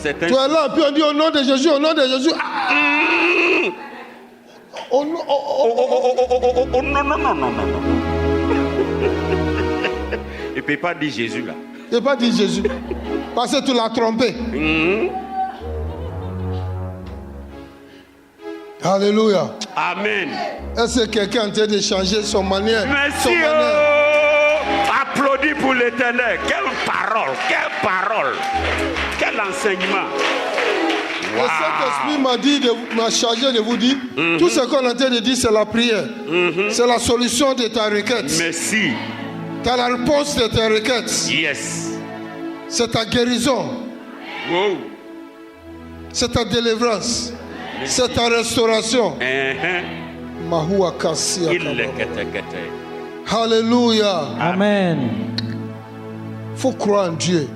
Tu es là, puis on dit au nom de Jésus, au nom de Jésus. Oh non.
Il ne peut pas dire Jésus là.
Il ne peut pas dire Jésus. Parce que tu l'as trompé. Alléluia.
Amen.
Est-ce que quelqu'un est en train de changer son manière?
Merci. Applaudis pour l'Éternel. Quelle parole. Quel enseignement.
Le Saint-Esprit m'a chargé de vous dire, tout ce qu'on est en train de dire, c'est la prière. C'est la solution de ta requête.
Merci.
C'est la réponse de ta requête.
Yes.
C'est ta guérison.
Wow.
C'est ta délivrance. C'est ta restauration. Mahua Kassia. Alléluia.
Amen.
Il faut croire en Dieu.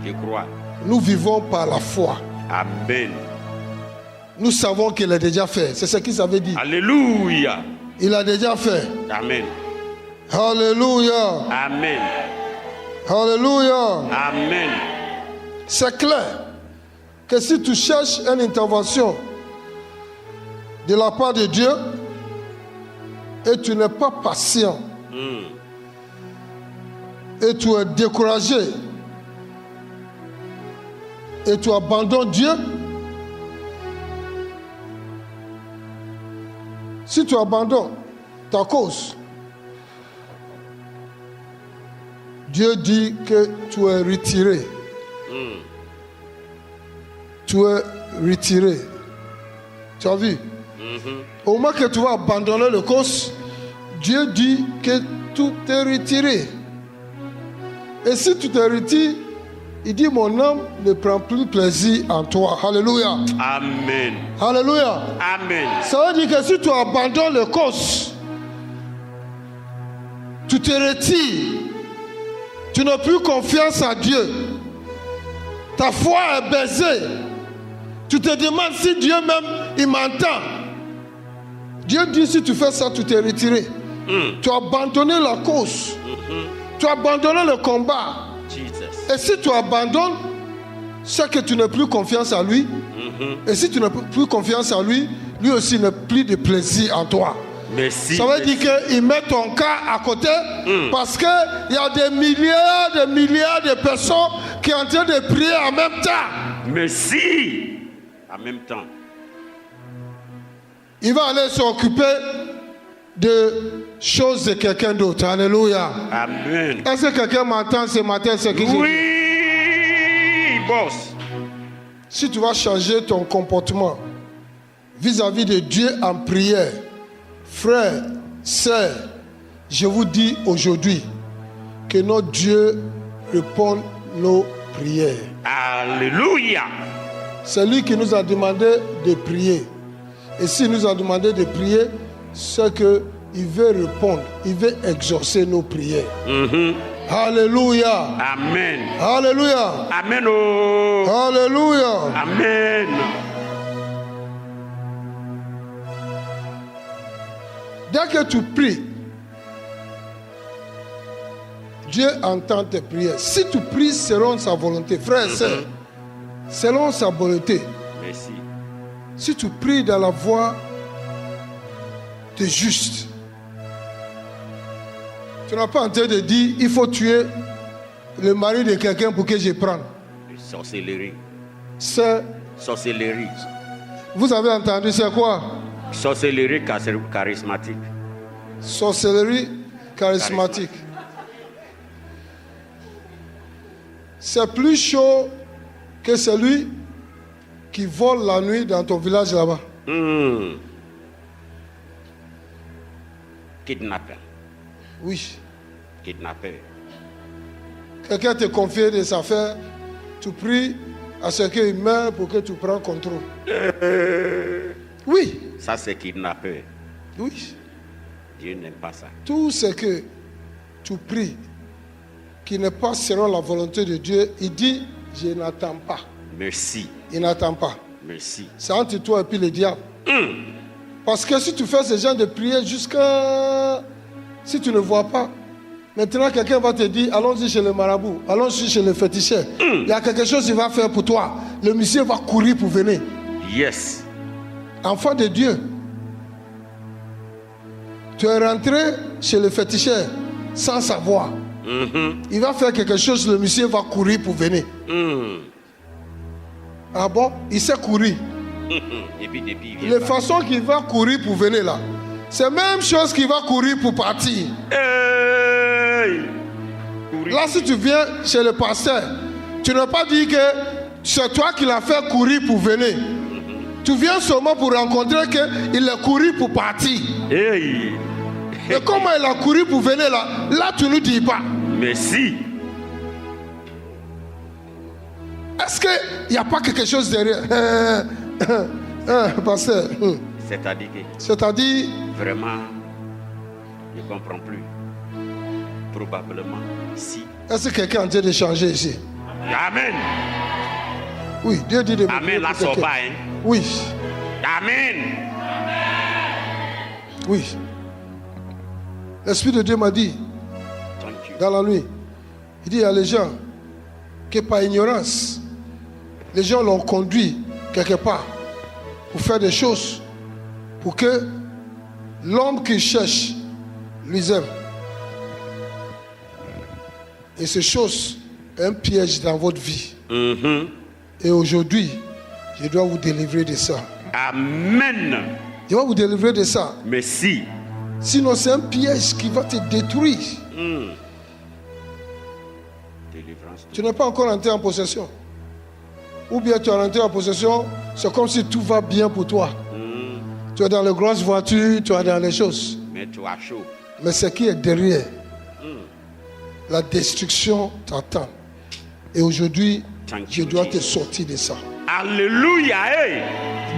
Je crois.
Nous vivons par la foi.
Amen.
Nous savons qu'il a déjà fait. C'est ce qu'il avait dit.
Alléluia.
Il a déjà fait.
Amen.
Alléluia.
Amen.
Alléluia.
Amen.
C'est clair que si tu cherches une intervention de la part de Dieu et tu n'es pas patient et tu es découragé et tu abandonnes Dieu, si tu abandonnes ta cause, Dieu dit que tu es retiré. Tu es retiré. Tu as vu? Au moment que tu vas abandonner le cause, Dieu dit que tout est retiré. Et si tu te retires, il dit mon âme ne prend plus plaisir en toi. Alléluia.
Amen.
Alléluia.
Amen.
Ça veut dire que si tu abandonnes le cause, tu te retires, tu n'as plus confiance à Dieu, ta foi est baissée, tu te demandes si Dieu même il m'entend. Dieu dit si tu fais ça, tu t'es retiré. Tu as abandonné la cause. Tu as abandonné le combat.
Jesus.
Et si tu abandonnes, c'est que tu n'as plus confiance en lui. Et si tu n'as plus confiance en lui, lui aussi n'a plus de plaisir en toi.
Merci.
Ça veut dire qu'il met ton cas à côté parce qu'il y a des milliards de personnes qui sont en train de prier en même temps.
Merci. En même temps.
Il va aller s'occuper de choses de quelqu'un d'autre. Alléluia.
Amen.
Est-ce que quelqu'un m'entend ce matin?
Oui, boss.
Si tu vas changer ton comportement vis-à-vis de Dieu en prière, frères, sœurs, je vous dis aujourd'hui que notre Dieu répond nos prières.
Alléluia.
C'est lui qui nous a demandé de prier. Et s'il nous a demandé de prier, c'est qu'il veut répondre, il veut exaucer nos prières. Alléluia.
Amen.
Alléluia.
Amen. Oh.
Alléluia.
Amen.
Dès que tu pries, Dieu entend tes prières. Si tu pries selon sa volonté, frère et sœur, selon sa volonté.
Merci.
Si tu pries dans la voie de juste, tu n'as pas en train de dire il faut tuer le mari de quelqu'un pour que je prenne.
Sorcellerie.
C'est.
Sorcellerie.
Vous avez entendu c'est quoi?
Sorcellerie charismatique.
Sorcellerie charismatique. C'est plus chaud que celui qui vole la nuit dans ton village là-bas.
Kidnappeur.
Oui.
Kidnappeur.
Quelqu'un te confie des affaires, tu pries à ce qu'il meure pour que tu prennes contrôle. Oui.
Ça c'est kidnappeur.
Oui.
Dieu n'aime pas ça.
Tout ce que tu pries, qui n'est pas selon la volonté de Dieu, il dit, je n'attends pas.
Merci.
Il n'attend pas.
Merci.
C'est entre toi et puis le diable. Parce que si tu fais ce genre de prière jusqu'à... Si tu ne vois pas, maintenant quelqu'un va te dire, allons-y chez le marabout, allons-y chez le féticheur. Il y a quelque chose qu'il va faire pour toi. Le monsieur va courir pour venir.
Yes.
Enfant de Dieu, tu es rentré chez le féticheur sans savoir. Il va faire quelque chose, le monsieur va courir pour venir. Ah bon? Il sait courir.
Et puis depuis,
La façon qu'il va courir pour venir là, c'est la même chose qu'il va courir pour partir.
Hey!
Là, si tu viens chez le pasteur, tu n'as pas dit que c'est toi qui l'as fait courir pour venir. Tu viens seulement pour rencontrer qu'il a couru pour partir.
Hey!
Et comment il a couru pour venir là? Là, tu ne dis pas.
Merci.
Est-ce qu'il n'y a pas quelque chose derrière? Pasteur.
C'est-à-dire que
C'est-à-dire,
vraiment, je ne comprends plus. Probablement, si.
est-ce que quelqu'un est en train de changer ici?
Amen.
Oui, Dieu dit de me prier
Amen, la
pour quelqu'un.
soba, hein.
Oui,
Amen.
oui. L'Esprit de Dieu m'a dit
Thank you.
dans la nuit, il dit à les gens que par ignorance, les gens l'ont conduit quelque part pour faire des choses pour que l'homme qu'il cherche lui aime. Et ces choses, un piège dans votre vie.
Mhm.
Et aujourd'hui, je dois vous délivrer de ça.
Amen.
Je vais vous délivrer de ça.
Merci.
Sinon, c'est un piège qui va te détruire.
Délivrance.
Tu n'es pas encore entré en possession. Ou bien tu es rentré en possession, c'est comme si tout va bien pour toi. Tu es dans les grosses voitures, tu es dans les choses.
Mais tu as chaud.
Mais ce qui est derrière, la destruction t'attend. Et aujourd'hui,
Thank
je
you,
dois te
Jesus.
sortir de ça.
Alléluia. Hey.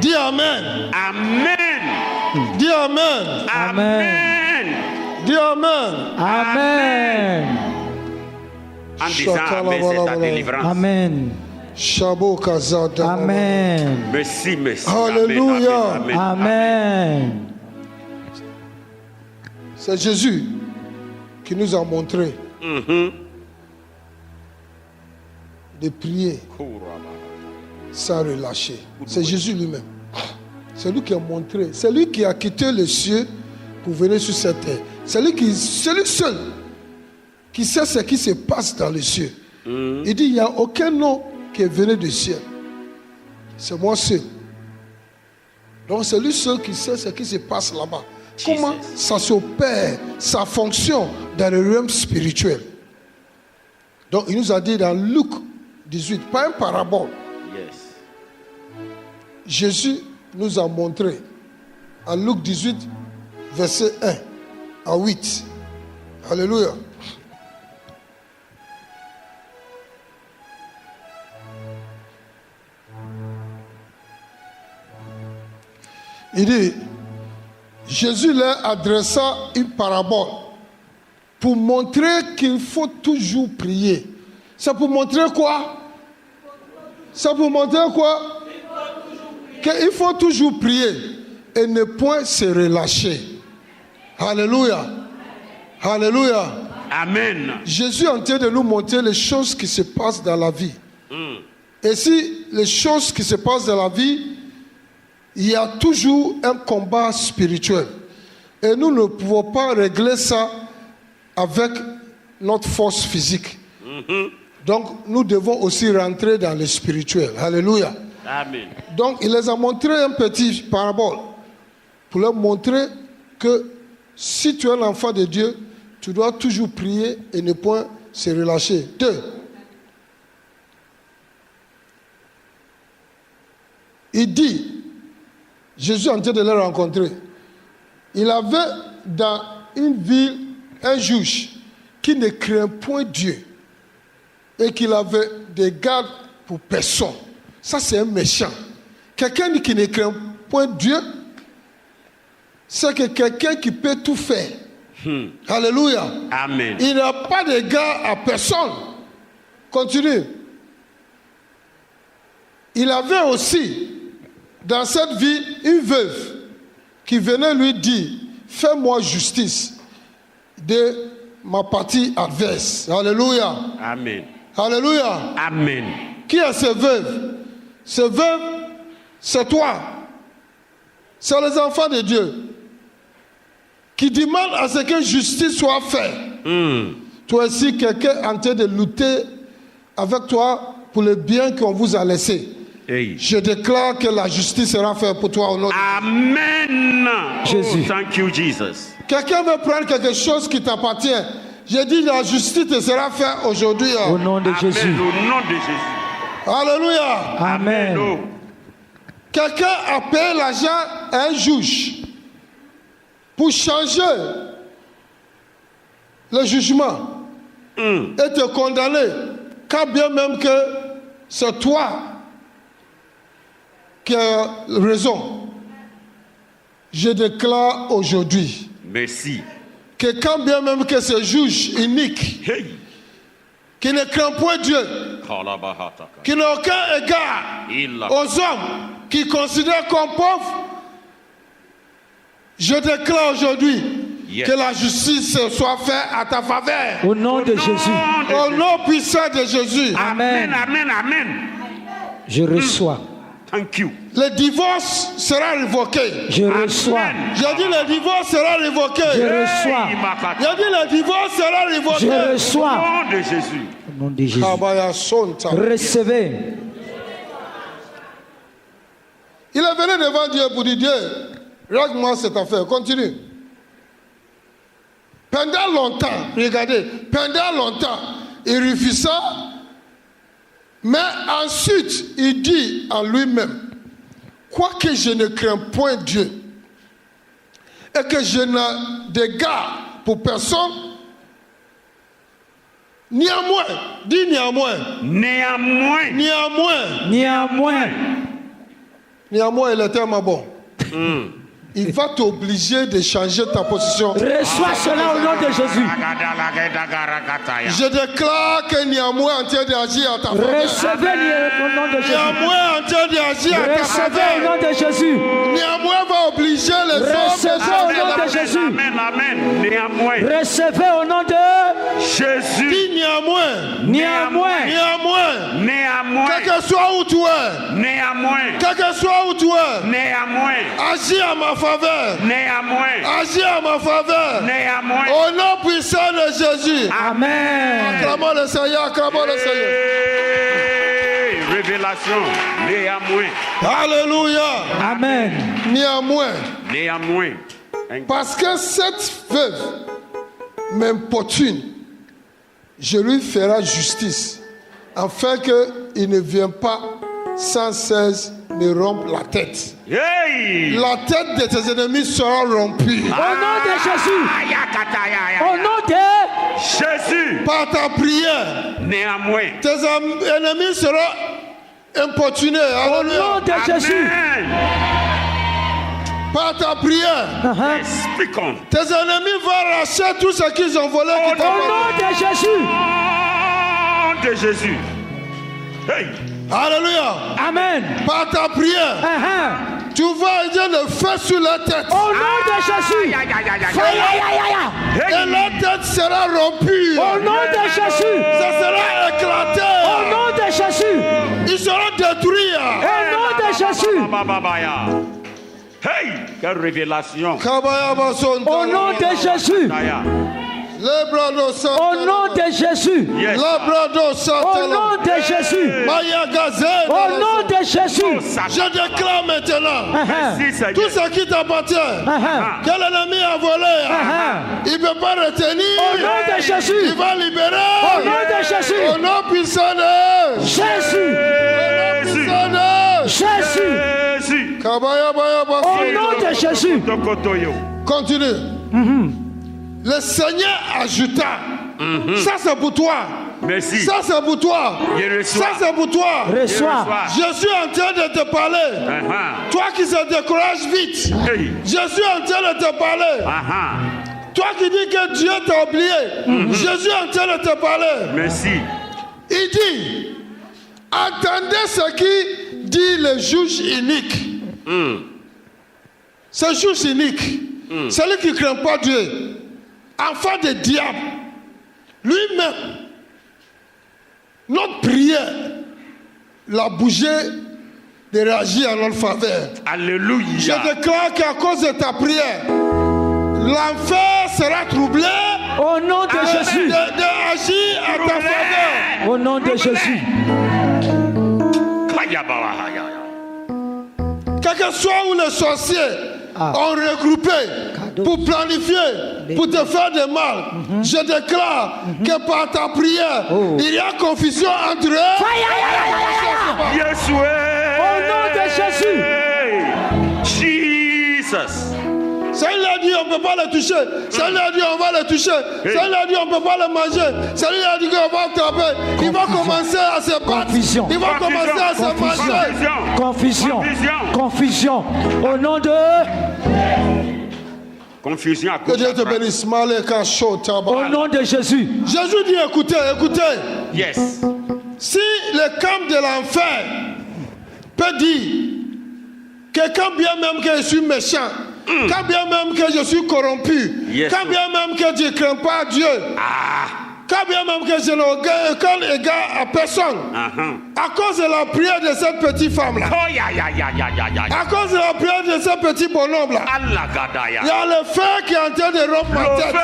Dis Amen.
Amen.
Dis Amen.
Amen.
Dis Amen.
Amen.
En disant Amen, c'est ta délivrance.
Amen.
Shabo Kazada.
Amen.
Merci, merci.
Alléluia.
Amen, amen, amen.
Amen.
C'est Jésus qui nous a montré
Mhm.
de prier sans relâcher. C'est Jésus lui-même. C'est lui qui a montré. C'est lui qui a quitté les cieux pour venir sur cette terre. C'est lui seul qui sait ce qui se passe dans les cieux. Il dit, il n'y a aucun nom qui est venu du ciel. C'est moi seul. Donc c'est lui seul qui sait ce qui se passe là-bas. Comment ça s'opère, ça fonctionne dans le realm spirituel. Donc il nous a dit dans Luc 18, pas un parabole.
Yes.
Jésus nous a montré en Luc 18, verset 1 à 8. Alléluia. Il dit, Jésus leur adressa une parabole pour montrer qu'il faut toujours prier. C'est pour montrer quoi? C'est pour montrer quoi? Qu'il faut toujours prier et ne point se relâcher. Alléluia. Alléluia.
Amen.
Jésus est en train de nous montrer les choses qui se passent dans la vie. Et si les choses qui se passent dans la vie, il y a toujours un combat spirituel. Et nous ne pouvons pas régler ça avec notre force physique. Donc nous devons aussi rentrer dans le spirituel. Alléluia.
Amen.
Donc il les a montré un petit parabole pour leur montrer que si tu es l'enfant de Dieu, tu dois toujours prier et ne point se relâcher. 2. Il dit, Jésus est en train de les rencontrer. Il avait dans une ville un juge qui ne craint point Dieu et qu'il avait des gardes pour personne. Ça, c'est un méchant. Quelqu'un qui ne craint point Dieu, c'est que quelqu'un qui peut tout faire. Alléluia.
Amen.
Il n'a pas de garde à personne. Continue. Il avait aussi dans cette vie une veuve qui venait lui dire, fais-moi justice de ma partie adverse. Alléluia.
Amen.
Alléluia.
Amen.
Qui est ce veuve? Ce veuve, c'est toi. C'est les enfants de Dieu qui demandent à ce que justice soit faite. Toi aussi, quelqu'un en train de lutter avec toi pour le bien qu'on vous a laissé.
Hey.
Je déclare que la justice sera faite pour toi au nom de
Amen.
Jésus.
Oh, thank you, Jesus.
Quelqu'un veut prendre quelque chose qui t'appartient. J'ai dit la justice te sera faite aujourd'hui.
Au nom de
Amen.
Jésus.
Au nom de Jésus.
Alléluia.
Amen.
Oh.
Quelqu'un a payé l'argent à un juge pour changer le jugement et te condamner, quand bien même que c'est toi qui as raison. Je déclare aujourd'hui
Merci.
que quand bien même que ce juge unique,
Hey.
qui ne craint point Dieu,
Kalabahataka.
qui n'a aucun égard aux hommes qui considèrent comme pauvres, je déclare aujourd'hui que la justice soit faite à ta faveur.
Au nom de Jésus.
Au nom puissant de Jésus.
Amen.
Amen, amen.
Je reçois.
Thank you.
Le divorce sera révoqué.
Je reçois.
J'ai dit le divorce sera révoqué.
Je reçois.
J'ai dit le divorce sera révoqué.
Je reçois.
Au nom de Jésus.
Au nom de Jésus.
Kabaya Sonta.
Recevez.
Il est venu devant Dieu pour dire, Dieu, règle-moi cette affaire. Continue. Pendant longtemps, regardez, pendant longtemps, il refusa, mais ensuite, il dit en lui-même, quoique je ne crains point Dieu, et que je n'ai d'égard pour personne, néanmoins, dis néanmoins, néanmoins, il est tellement bon. Il va t'obliger de changer ta position.
Reçois cela au nom de Jésus.
Je déclare que néanmoins en train d'agir à ta faveur.
Recevez au nom de Jésus.
Néanmoins en train d'agir à ta
Recevez
faveur.
au nom de Jésus.
Néanmoins va obliger les hommes
Recevez au nom de Jésus.
Amen, amen. Néanmoins.
Recevez au nom de
Jésus.
Dis néanmoins.
néanmoins.
Néanmoins.
Quel que soit où tu es.
Néanmoins.
Quel que soit où tu es.
Néanmoins.
Agis à ma faveur.
Néanmoins.
Agis à ma faveur.
Néanmoins.
Au nom puissant de Jésus.
Amen.
Acclamons le Seigneur. Acclamons le Seigneur.
Hey, révélation. Néanmoins.
Alléluia.
Amen.
Néanmoins.
Parce que cette veuve m'importune, je lui ferai justice, afin qu'il ne vienne pas sans cesse me rompre la tête.
Hey.
La tête de tes ennemis sera rompue.
Au nom de Jésus. Au nom de
Jésus.
Par ta prière,
Néanmoins.
tes ennemis seront importunés.
Au
Alléluia.
nom de Jésus.
Amen.
Par ta prière,
Speak on.
tes ennemis vont arracher tout ce qu'ils ont volé. Qui
Au nom de Jésus.
Au nom de Jésus. Hey.
Alléluia.
Amen.
Par ta prière, tu vas aider le feu sur la tête.
Au nom de Jésus.
Et la tête sera rompue.
Au nom de Jésus.
Ça sera éclaté.
Au nom de Jésus.
Ils seront détruits.
Au nom de Jésus.
Hey, quelle révélation.
Au nom de Jésus. Au nom de Jésus.
Yes.
Au nom de Jésus. Au nom de Jésus.
Je déclare maintenant tout ce qui t'appartient, que l'ennemi a volé, il ne peut pas retenir.
Au nom de Jésus.
Il va libérer.
Au nom de Jésus.
Au nom puissant de
Jésus. Jésus. Au nom de Jésus.
Continue. Le Seigneur ajouta. Ça c'est pour toi.
Merci.
Ça c'est pour toi.
Je reçois.
Ça c'est pour toi.
Reçois.
Je suis en train de te parler. Toi qui se décourage vite.
Hey.
Je suis en train de te parler. Toi qui dis que Dieu t'a oublié. Je suis en train de te parler.
Merci.
Il dit, entendez ce qui dit le juge unique. Ce juge unique, celui qui ne craint pas Dieu, enfant de diable, lui-même, notre prière l'a bougé de réagir en notre faveur.
Alléluia.
Je déclare qu'à cause de ta prière, l'enfer sera troublé.
Au nom de Jésus.
D'agir à ta faveur.
Au nom de Jésus.
Quel que soit où les sorciers ont regroupé pour planifier, pour te faire du mal, je déclare que par ta prière, il y a confusion entre eux.
Yes,
Au nom de Jésus.
Jesus.
Celui-là a dit on ne peut pas le toucher. Celui-là a dit on va le toucher. Celui-là a dit on ne peut pas le manger. Celui-là a dit qu'on va le taper. Il va commencer à se battre.
Confusion.
Il va commencer à se manger.
Confusion. Confusion. Au nom de...
Confusion à
Que
cause
Dieu te
de la
bénisse. Maleka Shota.
Au nom de Jésus.
Jésus dit écoutez, écoutez.
Yes.
Si le camp de l'enfer peut dire que quand bien même que je suis méchant, quand bien même que je suis corrompu, quand bien même que je ne crains pas Dieu, quand bien même que je n'ai aucun égard à personne, à cause de la prière de cette petite femme-là, à cause de la prière de ce petit bonhomme-là, il y a le feu qui est en train de rompre ma tête.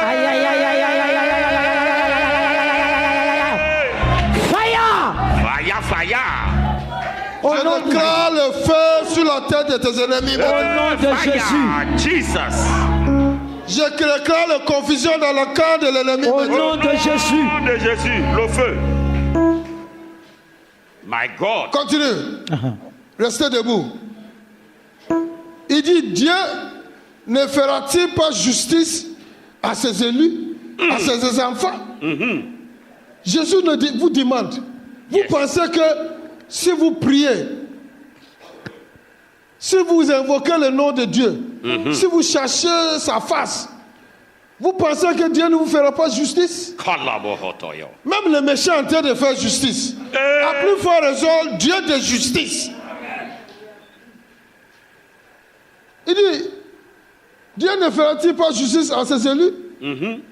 Je déclare le feu sur la tête de tes ennemis.
Au nom de Jésus.
Je déclare la confusion dans le camp de l'ennemi.
Au nom de Jésus.
Au nom de Jésus, le feu. My God.
Continue. Restez debout. Il dit, Dieu ne fera-t-il pas justice à ses élus, à ses enfants? Jésus vous demande. Vous pensez que si vous priez, si vous invoquez le nom de Dieu, si vous cherchez sa face, vous pensez que Dieu ne vous fera pas justice? Même le méchant est en train de faire justice. À plus forte raison, Dieu de justice. Il dit, Dieu ne fera-t-il pas justice à ses élus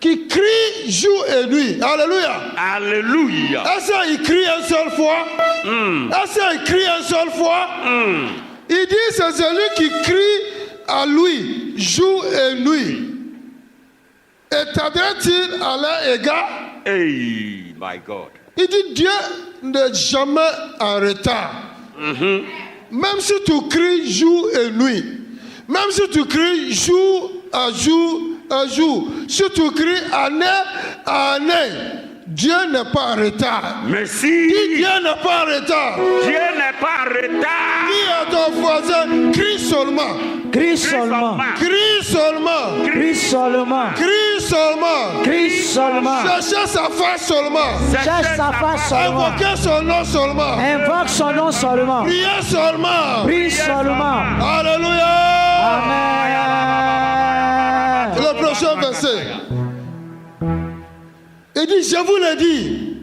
qui crient jour et nuit? Alléluia.
Alléluia.
Est-ce qu'il crie une seule fois? Est-ce qu'il crie une seule fois? Il dit, c'est celui qui crie à lui jour et nuit. Étendrait-il à leur égard?
Hey, my God.
Il dit, Dieu n'est jamais en retard. Même si tu cries jour et nuit, même si tu cries jour à jour, si tu cries année à année, Dieu n'est pas en retard.
Merci.
Dis, Dieu n'est pas en retard.
Dieu n'est pas en retard.
Dis à ton voisin, crie seulement.
Crie seulement.
Crie seulement.
Crie seulement.
Crie seulement.
Crie seulement.
Cherchez sa face seulement.
Cherche sa face seulement.
Invoquez son nom seulement.
Invoque son nom seulement.
Priez seulement.
Prie seulement.
Alléluia.
Amen.
Le prochain verset. Il dit, je vous le dis.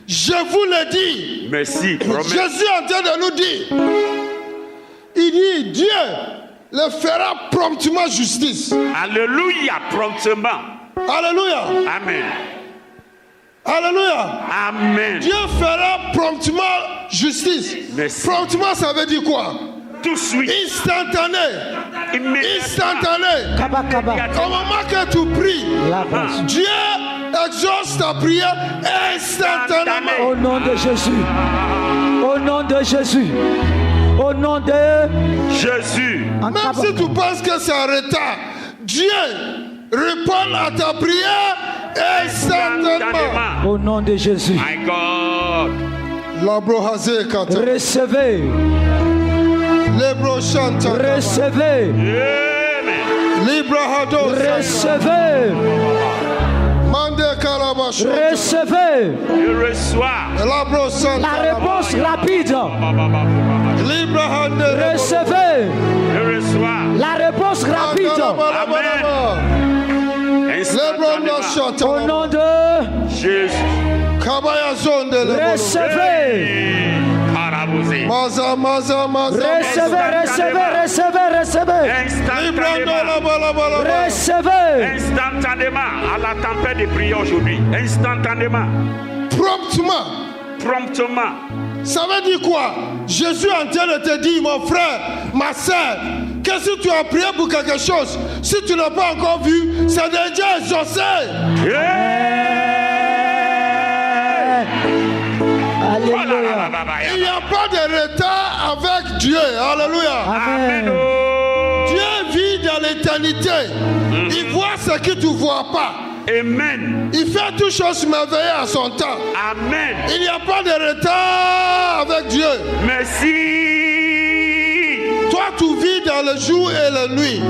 Je vous le dis.
Merci.
Jésus est en train de nous dire. Il dit, Dieu le fera promptement justice.
Alléluia, promptement.
Alléluia.
Amen.
Alléluia.
Amen.
Dieu fera promptement justice.
Merci.
Promptement, ça veut dire quoi?
Tout de suite.
Instantané. Instantané.
Kaba kaba.
Au moment que tu pries,
La base.
Dieu exauce ta prière instantanément.
Au nom de Jésus. Au nom de Jésus. Au nom de
Jésus.
Même si tu penses que c'est en retard, Dieu répond à ta prière instantanément.
Au nom de Jésus.
My God.
Recevez. Recevez.
Amen.
Recevez. Recevez.
Je reçois.
La réponse rapide. Recevez.
Je reçois.
La réponse rapide.
Instantanément.
Au nom de
Jésus.
recevez. Recevez.
Instantanément.
Recevez.
Instantanément. À la tempête de prière aujourd'hui. Instantanément. Promptement.
Ça veut dire quoi? Jésus est en train de te dire, mon frère, ma soeur, que si tu as prié pour quelque chose, si tu n'as pas encore vu, c'est déjà exaucé.
Alléluia.
Il n'y a pas de retard avec Dieu. Alléluia.
Amen.
Dieu vit dans l'éternité. Il voit ce que tu ne vois pas.
Amen.
Il fait toutes choses merveilleuses à son temps.
Amen.
Il n'y a pas de retard avec Dieu.
Merci.
Toi, tu vis dans le jour et la nuit.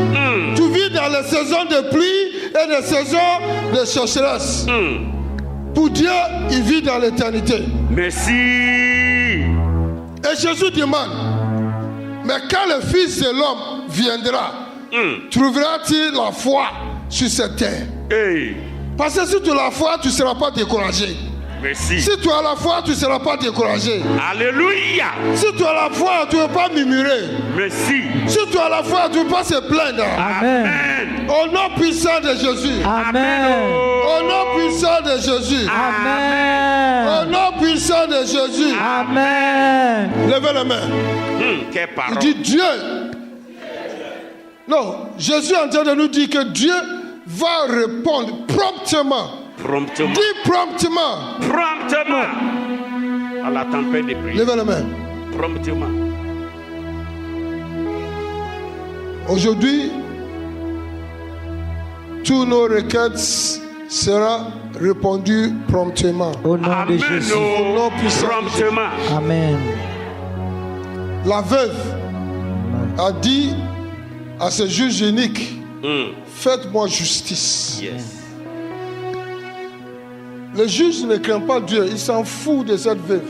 Tu vis dans les saisons de pluie et les saisons de sécheresse. Pour Dieu, il vit dans l'éternité.
Merci.
Et Jésus demande, mais quand le Fils de l'homme viendra, trouvera-t-il la foi sur cette terre?
Hey.
Parce que si tu as la foi, tu ne seras pas découragé.
Merci.
Si tu as la foi, tu ne seras pas découragé.
Alléluia.
Si tu as la foi, tu ne veux pas murmurer.
Merci.
Si tu as la foi, tu ne veux pas se plaindre.
Amen.
Au nom puissant de Jésus.
Amen.
Au nom puissant de Jésus.
Amen.
Au nom puissant de Jésus.
Amen.
Levez les mains.
Quelle
Il
parole.
dit Dieu. Non, Jésus est en train de nous dire que Dieu va répondre promptement.
Promptement.
Dis promptement.
Promptement. À la tempête de prière.
Levez les mains.
Promptement.
Aujourd'hui, tous nos requêtes seront répondues promptement.
Au nom de
Amen.
Jésus.
Au nom puissant de Jésus.
Promptement.
Amen.
La veuve a dit à ce juge unique, faites-moi justice.
Yes.
Le juge ne craint pas Dieu, il s'en fout de cette veuve.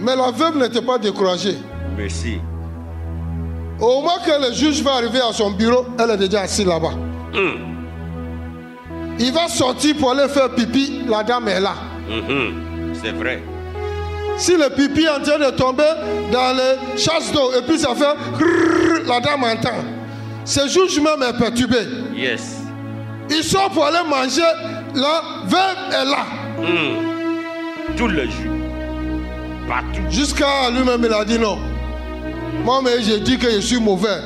Mais la veuve n'était pas découragée.
Merci.
Au moment que le juge va arriver à son bureau, elle est déjà assise là-bas. Il va sortir pour aller faire pipi, la dame est là.
C'est vrai.
Si le pipi est en train de tomber dans les chasses d'eau et puis ça fait la dame entend. Ce juge même est perturbé.
Yes.
Il sort pour aller manger, la veuve est là.
Tout le jour. Partout.
Jusqu'à lui-même, il a dit non. Moi, mais j'ai dit que je suis mauvais.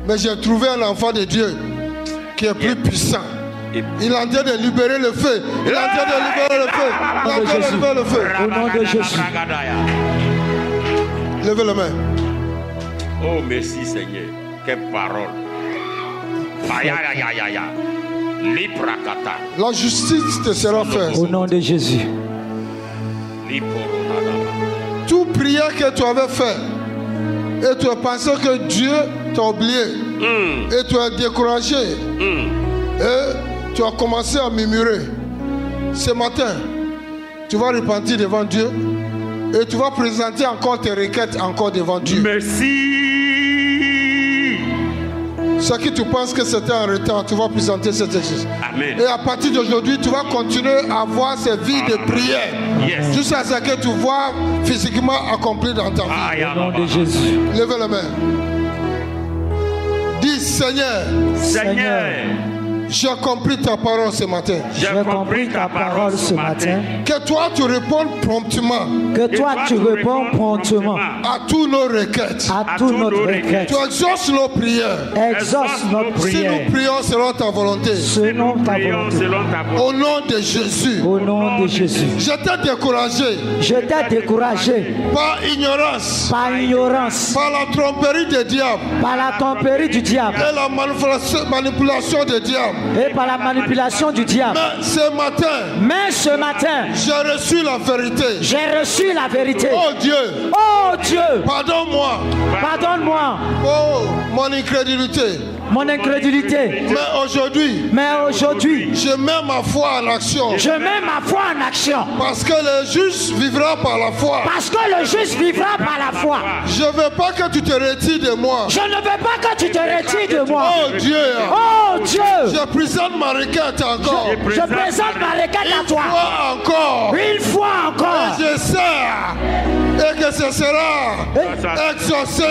Mais j'ai trouvé un enfant de Dieu qui est plus puissant. Il est en train de libérer le feu. Il est en train de libérer le feu. Il est en train de libérer le feu.
Au nom de Jésus.
Levez les mains.
Oh, merci Seigneur. Quelle parole. Aïe, aïe, aïe, aïe, aïe. Liprakata.
La justice te sera faite.
Au nom de Jésus.
Liporonadama.
Toute prière que tu avais faite et tu as pensé que Dieu t'a oublié et tu as découragé et tu as commencé à murmurer. Ce matin, tu vas repentir devant Dieu et tu vas présenter encore tes requêtes encore devant Dieu.
Merci.
Ce qui tu penses que c'était en retard, tu vas présenter cet exercice.
Amen.
Et à partir d'aujourd'hui, tu vas continuer à avoir ces vies de prière.
Yes.
Jusqu'à ce que tu vois physiquement accompli dans ta vie.
Au nom de Jésus.
Levez les mains. Dis Seigneur,
Seigneur,
j'ai compris ta parole ce matin.
J'ai compris ta parole ce matin.
Que toi tu réponds promptement
Que toi tu réponds promptement
à tous nos requêtes.
à toutes nos requêtes.
Tu exauces nos prières.
Exauce notre
Si
prière
nous prions selon ta volonté.
selon ta
prions
volonté.
selon ta volonté.
Au nom de Jésus.
Au nom de Jésus.
Je t'ai découragé
Je t'ai découragé
par ignorance,
par ignorance,
par la tromperie des diables
par la tempérie du diable
et la manipulation des diables.
et par la manipulation du diable.
Mais ce matin,
Mais ce matin,
j'ai reçu la vérité.
j'ai reçu la vérité.
Oh Dieu,
Oh Dieu,
pardonne-moi.
pardonne-moi
Oh, mon incrédulité.
mon incrédulité.
Mais aujourd'hui,
Mais aujourd'hui,
je mets ma foi en action.
je mets ma foi en action.
Parce que le juste vivra par la foi.
Parce que le juste vivra par la foi.
Je ne veux pas que tu te retires de moi.
Je ne veux pas que tu te retires de moi.
Oh Dieu,
Oh Dieu,
je présente ma requête encore.
je présente ma requête à
Une
toi.
fois encore.
Une fois encore.
Et je sais et que ce sera exaucé.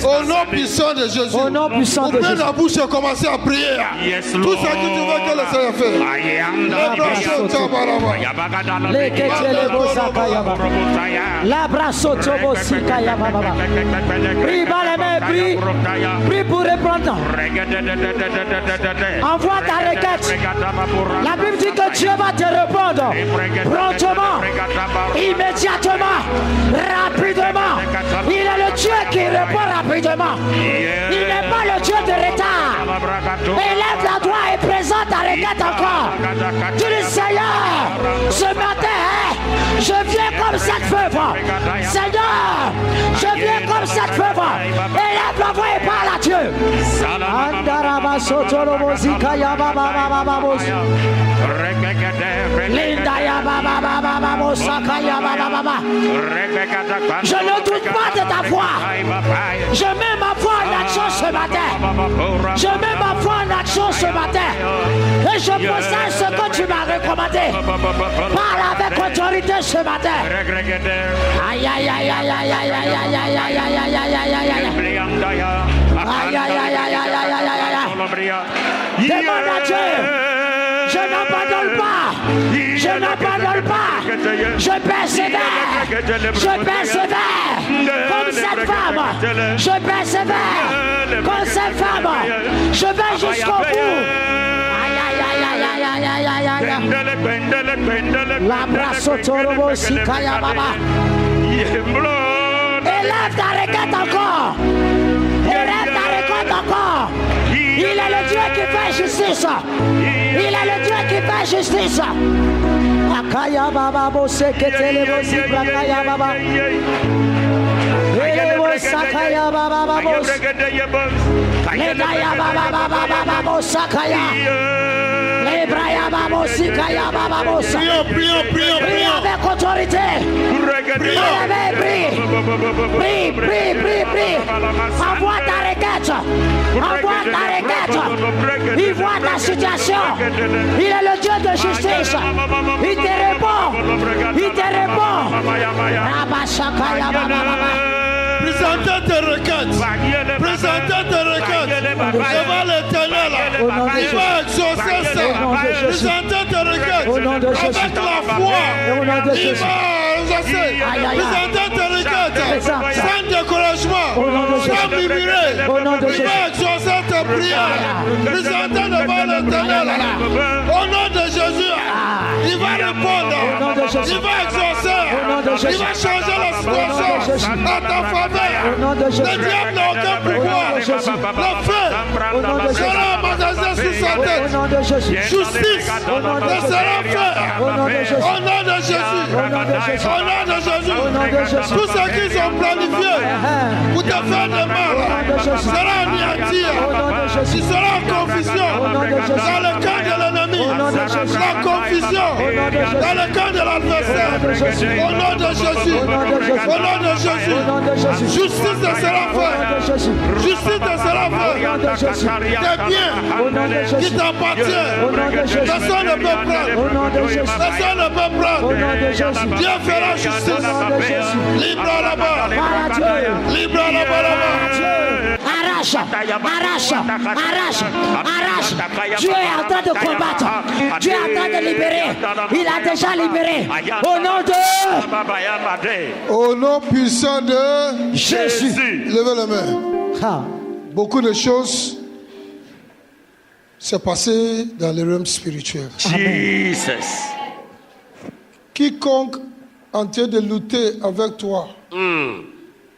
Au nom puissant de Jésus.
Au nom puissant de
Ouvrez
Jésus.
la bouche et commencez à prier.
Yes,
Tout
Lord.
ce que tu veux que le Seigneur fasse.
Prie par les mains, prie. Prie pour répondre. Envoie ta requête. La Bible dit que Dieu va te répondre promptement, immédiatement, rapidement. Il est le Dieu qui répond rapidement. Il n'est pas le Dieu de retard. Élève la doigt et présente ta requête encore. Tu dis Seigneur, ce matin, je viens comme cette veuve. Seigneur, je viens comme cette veuve. Élève la voix et parle à Dieu. Je ne doute pas de ta foi. Je mets ma foi en action ce matin. Je mets ma foi en action ce matin. Et je possède ce que tu m'as recommandé. Parle avec autorité ce matin. Aïe, aïe, aïe, aïe, aïe, aïe, aïe, aïe, aïe, aïe, aïe, aïe, aïe, aïe, aïe, aïe, aïe. Demande à Dieu. Je n'abandonne pas. Je n'abandonne pas. Je persévère. Je persévère. Comme cette femme. Je persévère. Comme cette femme. Je vais jusqu'au bout. Aïe, aïe, aïe, aïe, aïe, aïe, aïe, aïe. L'abrasotorobo sikaya baba. Élève ta requête encore. Élève ta requête encore. Il est le Dieu qui fait justice. Il est le Dieu qui fait justice. Akaya baba bose ketele bosi prakaya baba. Ele bosakaya baba babos. Ledaya baba baba baba bosakaya. Lebraya baba sikaya baba bosa. Prie avec autorité. Prie. Envoie ta requête. Envoie ta requête. Il voit ta situation. Il est le Dieu de justice. Il te répond. Il te répond. Rabashakaya baba baba.
Présentez tes requêtes. Présentez tes requêtes. Devant l'Éternel. Il va exaucer ça. Présentez tes requêtes. Avec la foi. Il va exaucer. Présentez tes requêtes. Sans découragement. Sans murmurer. Il va exaucer tes prières. Présentez devant l'Éternel. Au nom de Jésus. Il va répondre. Il va exaucer. Il va changer la situation à ta faveur. Le diable n'a aucun pouvoir. Le feu sera magasin sur sa tête. Justice ne sera faite. Au nom de Jésus. Au nom de Jésus. Tout ce qu'ils ont planifié pour te faire de mal sera anéanti. Tu seras en confusion dans le camp de l'ennemi. La confusion dans le camp de l'adversaire. Au nom de Jésus. Au nom de Jésus. Justice te sera faite. Justice te sera faite. Tes biens qui t'appartiennent, personne ne peut prendre. Personne ne peut prendre. Dieu fera justice. Libre là-bas. Libre là-bas.
Arrache. Dieu est en train de combattre. Dieu est en train de libérer. Il a déjà libéré. Au nom de...
Au nom puissant de
Jésus.
Levez les mains. Beaucoup de choses s'est passé dans le realm spirituel.
Jesus.
Quiconque en train de lutter avec toi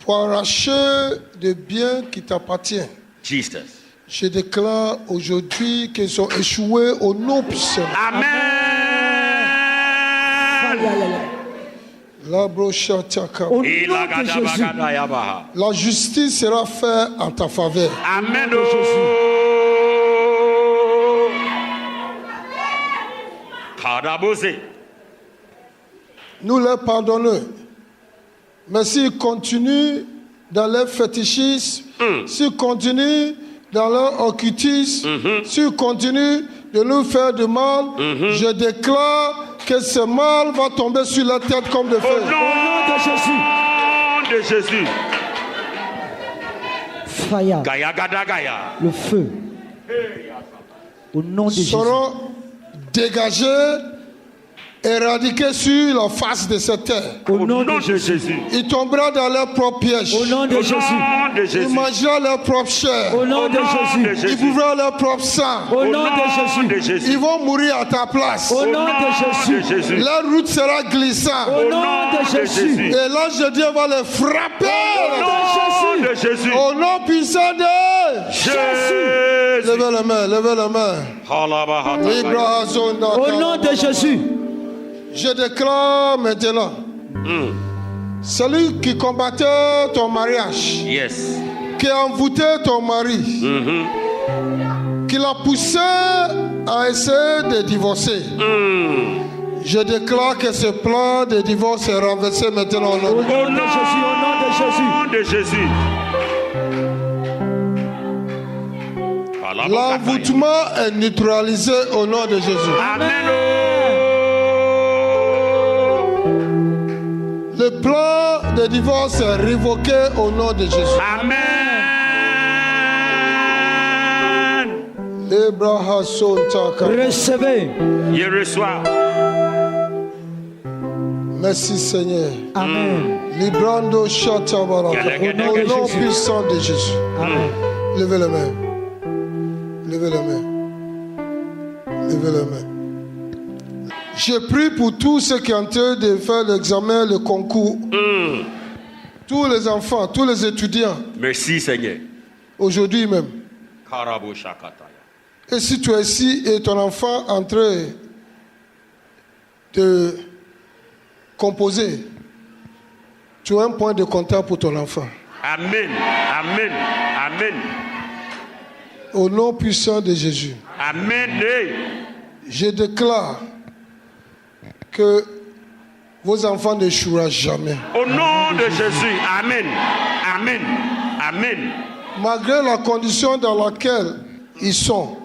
pour arracher des biens qui t'appartiennent.
Jesus.
Je déclare aujourd'hui qu'ils sont échoués au nom puissant.
Amen.
Au nom de Jésus.
La justice sera faite en ta faveur.
Amen.
Nous leur pardonnons. Mais s'ils continuent dans leur fétichisme, s'ils continuent dans leur occultisme, s'ils continuent de nous faire du mal, je déclare que ce mal va tomber sur la tête comme de feu.
Au nom de Jésus.
Fire. Le feu. Au nom de Jésus.
Seront dégagés, éradiqués sur la face de cette terre.
Au nom de Jésus.
Ils tomberont dans leur propre piège.
Au nom de Jésus.
Ils mangeront leur propre chair.
Au nom de Jésus.
Ils bouvront leur propre sang.
Au nom de Jésus.
Ils vont mourir à ta place.
Au nom de Jésus.
Leur route sera glissante.
Au nom de Jésus.
Et l'ange de Dieu va les frapper.
Au nom de Jésus.
Au nom puissant de
Jésus.
Levez la main, levez la main.
Au nom de Jésus.
Je déclare maintenant, celui qui combattait ton mariage,
Yes.
qui a envoûté ton mari, qui l'a poussé à essayer de divorcer, je déclare que ce plan de divorce est renversé maintenant.
Au nom de Jésus, au nom de Jésus.
Au nom de Jésus.
L'envoûtement est neutralisé au nom de Jésus.
Amen.
Le plan de divorce est révoqué au nom de Jésus.
Amen.
Recevez.
Je reçois.
Merci Seigneur.
Amen.
Librando Shatabaraka. Au nom puissant de Jésus.
Amen.
Levez les mains. Levez les mains. Levez les mains. Je prie pour tous ceux qui sont en train de faire l'examen, le concours. Tous les enfants, tous les étudiants.
Merci Seigneur.
Aujourd'hui même.
Karabo Shakataya.
Et si tu es ici et ton enfant est en train de composer, tu as un point de contact pour ton enfant.
Amen. Amen. Amen.
Au nom puissant de Jésus.
Amen.
Je déclare que vos enfants n'échoueront jamais.
Au nom de Jésus. Amen. Amen. Amen.
Malgré la condition dans laquelle ils sont,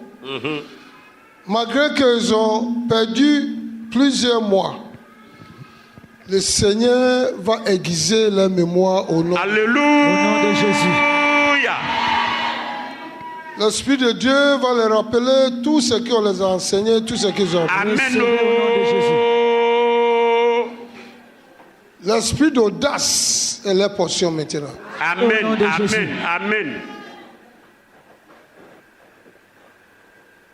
malgré qu'ils ont perdu plusieurs mois, le Seigneur va aiguiser leur mémoire au nom.
Alléluia.
Au nom de Jésus.
L'Esprit de Dieu va les rappeler tout ce qu'on les a enseigné, tout ce qu'ils ont appris.
Amen.
Recevez au nom de Jésus.
L'esprit d'audace est leur portion maintenant.
Amen.
Au nom de Jésus.
Amen. Amen.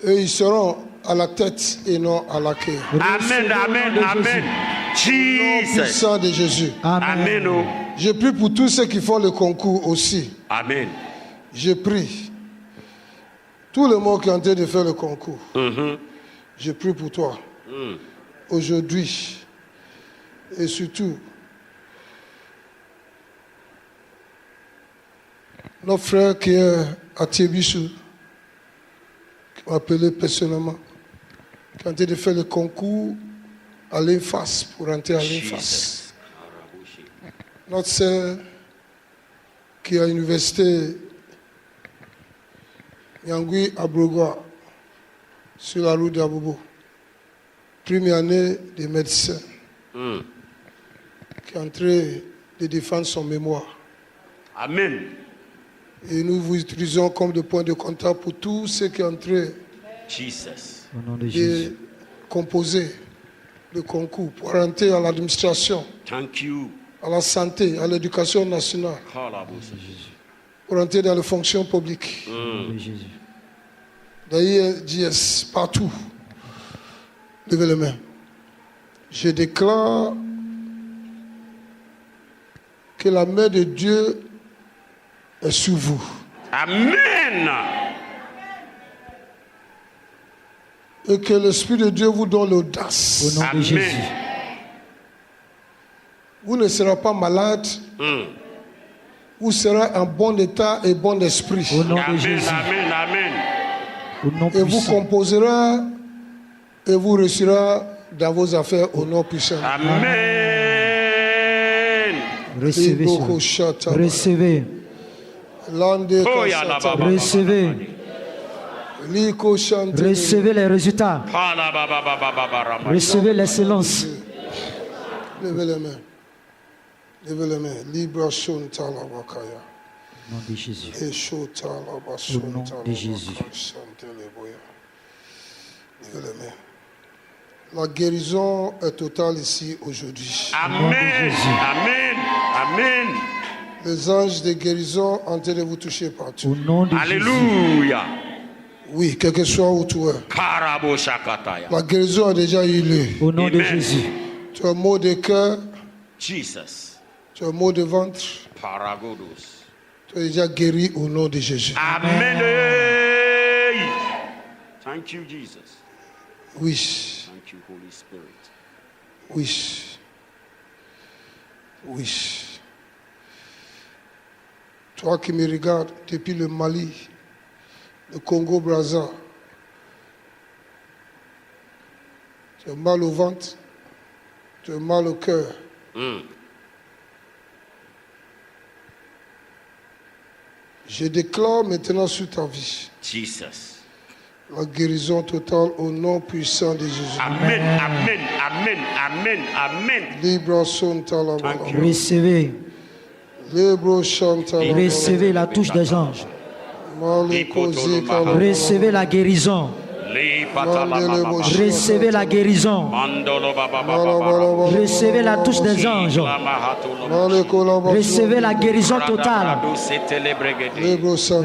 Et ils seront à la tête et non à la queue.
Amen. Amen. Amen.
Au nom
Jesus.
puissant de Jésus.
Amen. Oh.
Je prie pour tous ceux qui font le concours aussi.
Amen.
Je prie. Tout le monde qui est en train de faire le concours. Je prie pour toi. Aujourd'hui. Et surtout, notre frère qui est à Tébissou, qui m'a appelé personnellement, qui est en train de faire le concours à l'INFAS, pour entrer à l'INFAS. Notre sœur qui est à l'université Yangui à Brogoa, sur la route d'Abobo, première année de médecin, qui est en train de défendre son mémoire.
Amen.
Et nous vous utilisons comme de point de contact pour tous ceux qui sont en train
Jesus.
Au nom de Jésus.
de composer le concours pour rentrer à l'administration,
Thank you.
à la santé, à l'éducation nationale,
Karabo.
pour rentrer dans les fonctions publiques,
Au nom de Jésus.
dans l'IRGS, partout. Levez les mains. Je déclare que la main de Dieu est sur vous.
Amen.
Et que l'Esprit de Dieu vous donne
Au
l'audace.
nom de
Amen.
Jésus.
Vous ne serez pas malade. Vous serez en bon état et bon esprit.
Au nom de
Amen.
Jésus.
Amen. Amen.
Au nom
Et vous
puissant.
composerez et vous réussirez dans vos affaires au nom puissant.
Amen.
Recevez
Liboko
cela.
Shata.
Recevez.
Lande
Oh, ya la
Kasata.
baba.
Recevez.
Liko Shante.
Recevez les résultats.
Kala baba baba baba rama.
Recevez l'excellence.
Levez les mains. Levez les mains. Libra Shonta la Bakaya.
Au nom de Jésus.
Eshota la
Au nom
Bashonta
de
la
Jésus.
Bakashante le Boya. Levez les mains. La guérison est totale ici aujourd'hui.
Amen. Amen. Amen.
Les anges de guérison en train de vous toucher
Au
partout.
nom de Jésus.
Alléluia.
Oui, quel que soit où tu es.
Karabo Shakataya.
La guérison a déjà eu lieu.
Au nom de
Amen.
Jésus.
Tu as un mot de cœur,
Jesus.
tu as un mot de ventre.
Paragodos.
Tu es déjà guéri au nom de Jésus.
Amen. Thank you, Jesus.
Oui,
Thank you, Holy Spirit.
oui, oui. Toi qui me regardes depuis le Mali, le Congo-Brazza, tu as mal au ventre, tu as mal au cœur. Je déclare maintenant sur ta vie
Jesus.
la guérison totale au nom puissant de Jésus.
Amen, amen, amen, amen, amen.
Libra Santa la Bala.
Recevez.
Libra Santa la Bala.
Recevez la touche des anges.
Malikozi Kala.
Recevez la guérison. Recevez la guérison. Recevez la touche des anges. Recevez la guérison totale.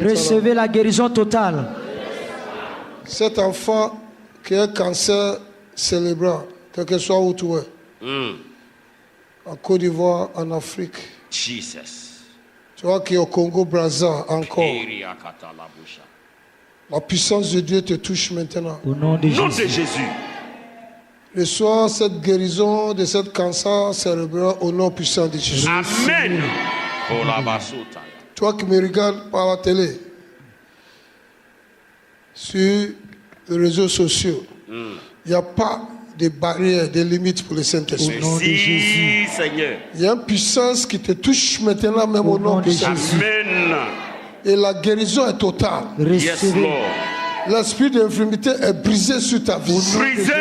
Recevez la guérison totale.
Cet enfant qui a un cancer cérébral, quel que soit où tu es, en Côte d'Ivoire, en Afrique,
Jesus.
tu vois qu'il est au Congo-Brazza encore. La puissance de Dieu te touche maintenant.
Au nom de
Nom de
Jésus.
Jésus.
Reçois cette guérison de ce cancer cérébral au nom puissant de Jésus.
Amen.
Toi qui me regardes par la télé, sur les réseaux sociaux, il n'y a pas de barrières, de limites pour le Saint-Esprit.
Au nom de Jésus.
Seigneur.
Il y a une puissance qui te touche maintenant même au nom
nom
de
de
Jésus.
Jésus.
Amen.
Et la guérison est totale.
Yes,
Recevez.
Lord.
L'esprit d'infirmité est brisé sur ta vie.
Brisé.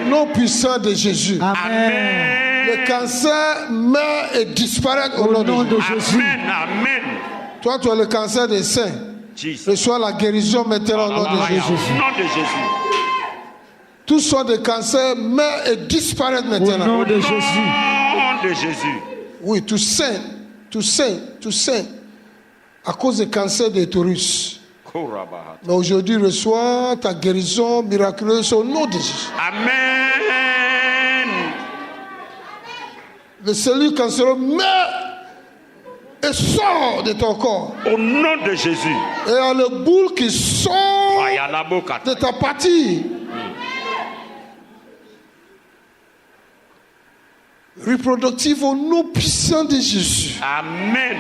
Au nom puissant de Jésus.
Amen.
Le cancer meurt et disparaît au nom de Jésus.
Amen. Amen.
Toi, tu as le cancer des seins.
Jesus.
Reçois la guérison maintenant au nom de Jésus.
Au nom de Jésus.
Tout sortes de cancers meurt et disparaît
Au
maintenant.
nom de Jésus.
Au nom de Jésus.
Oui, tu saignes, tu saignes, tu saignes à cause du cancer de l'utérus. Mais aujourd'hui, reçois ta guérison miraculeuse au nom de Jésus.
Amen.
Le cellules cancéreux meurt et sort de ton corps.
Au nom de Jésus.
Et il y a le boule qui sort de ta partie. Reproductive au nom puissant de Jésus.
Amen.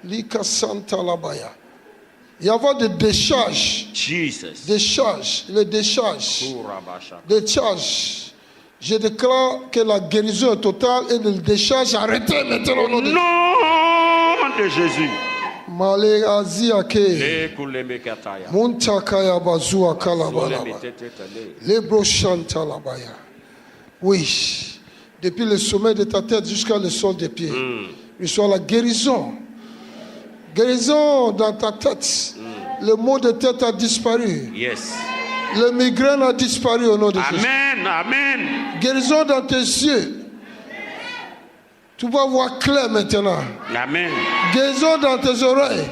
Lika Santa Labaya. Il y a des décharges.
Jesus.
Décharges. Les décharges. Décharges. Je déclare que la guérison est totale et le décharge arrêtez maintenant au nom de Jésus.
Nom de Jésus.
Malé Aziake. Muntakaya Bazua Kalabalaba. Lebro Shanta Labaya. Oui. Depuis le sommet de ta tête jusqu'à le sol des pieds. Reçois la guérison. Guérison dans ta tête. Le mot de tête a disparu.
Yes.
Le migraine a disparu au nom de Jésus.
Amen. Amen.
Guérison dans tes yeux. Tu vas voir clair maintenant.
Amen.
Guérison dans tes oreilles.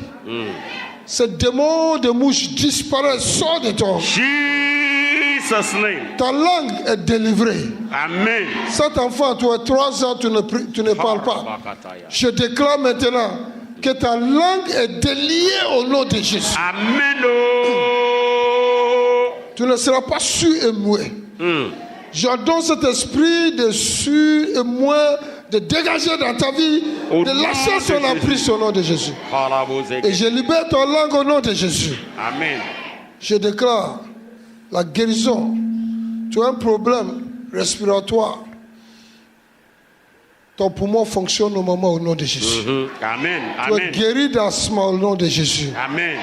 Ce démon de mouche disparaît, sort de toi.
Jesus' name.
Ta langue est délivrée.
Amen.
Cet enfant, tu as 3 ans, tu ne parles pas. Je déclare maintenant que ta langue est déliée au nom de Jésus.
Amen. Oh.
Tu ne seras pas sûr et muet. J'ordonne cet esprit de sûr et muet de dégager dans ta vie, de lâcher son emprise au nom de Jésus. Et je libère ton langue au nom de Jésus.
Amen.
Je déclare la guérison. Tu as un problème respiratoire. Ton poumon fonctionne normalement au nom de Jésus.
Amen.
Tu es
Amen.
guéri d'asthme au nom de Jésus.
Amen.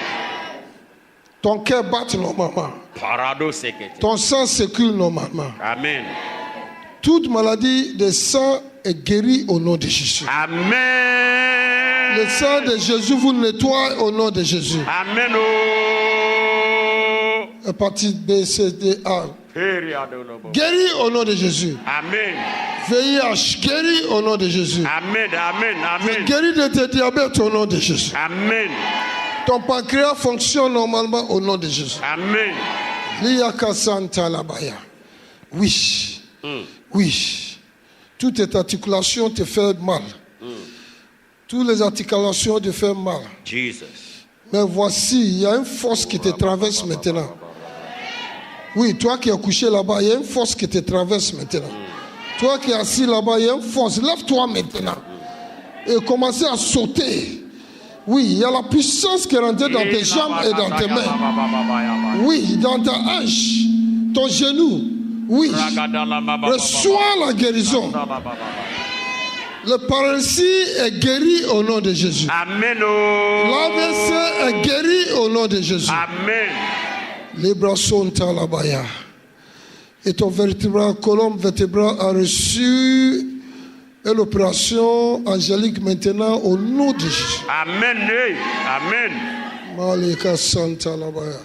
Ton cœur bat normalement. Ton sang circule normalement.
Amen.
Toute maladie de sang est guérie au nom de Jésus.
Amen.
Le sang de Jésus vous nettoie au nom de Jésus.
Amen. Oh.
Hépatite B, C, D, A. Guéri au nom de Jésus.
Amen.
VIH, guéri au nom de Jésus.
Amen. Amen. Amen.
Guéri de tes diabètes au nom de Jésus.
Amen.
Ton pancréas fonctionne normalement au nom de Jésus.
Amen.
Liyaka Santa Labaya. Oui. Oui. Toutes tes articulations te font mal. Toutes les articulations te font mal.
Jesus.
Mais voici, il y a une force qui te traverse maintenant. Oui, toi qui es couché là-bas, il y a une force qui te traverse maintenant. Toi qui es assis là-bas, il y a une force. Lève-toi maintenant. Et commencez à sauter. Oui, il y a la puissance qui est rentrée dans tes jambes et dans tes mains. Oui, dans ta hanche, ton genou. Oui, reçois la guérison. Le paralysie est guéri au nom de Jésus.
Amen.
L'AVC est guéri au nom de Jésus.
Amen.
Les bras sont à la baya. Et ton colonne vertébrale a reçu l'opération angélique maintenant au nom de Jésus.
Amen. Amen.
Malika Santa la baya.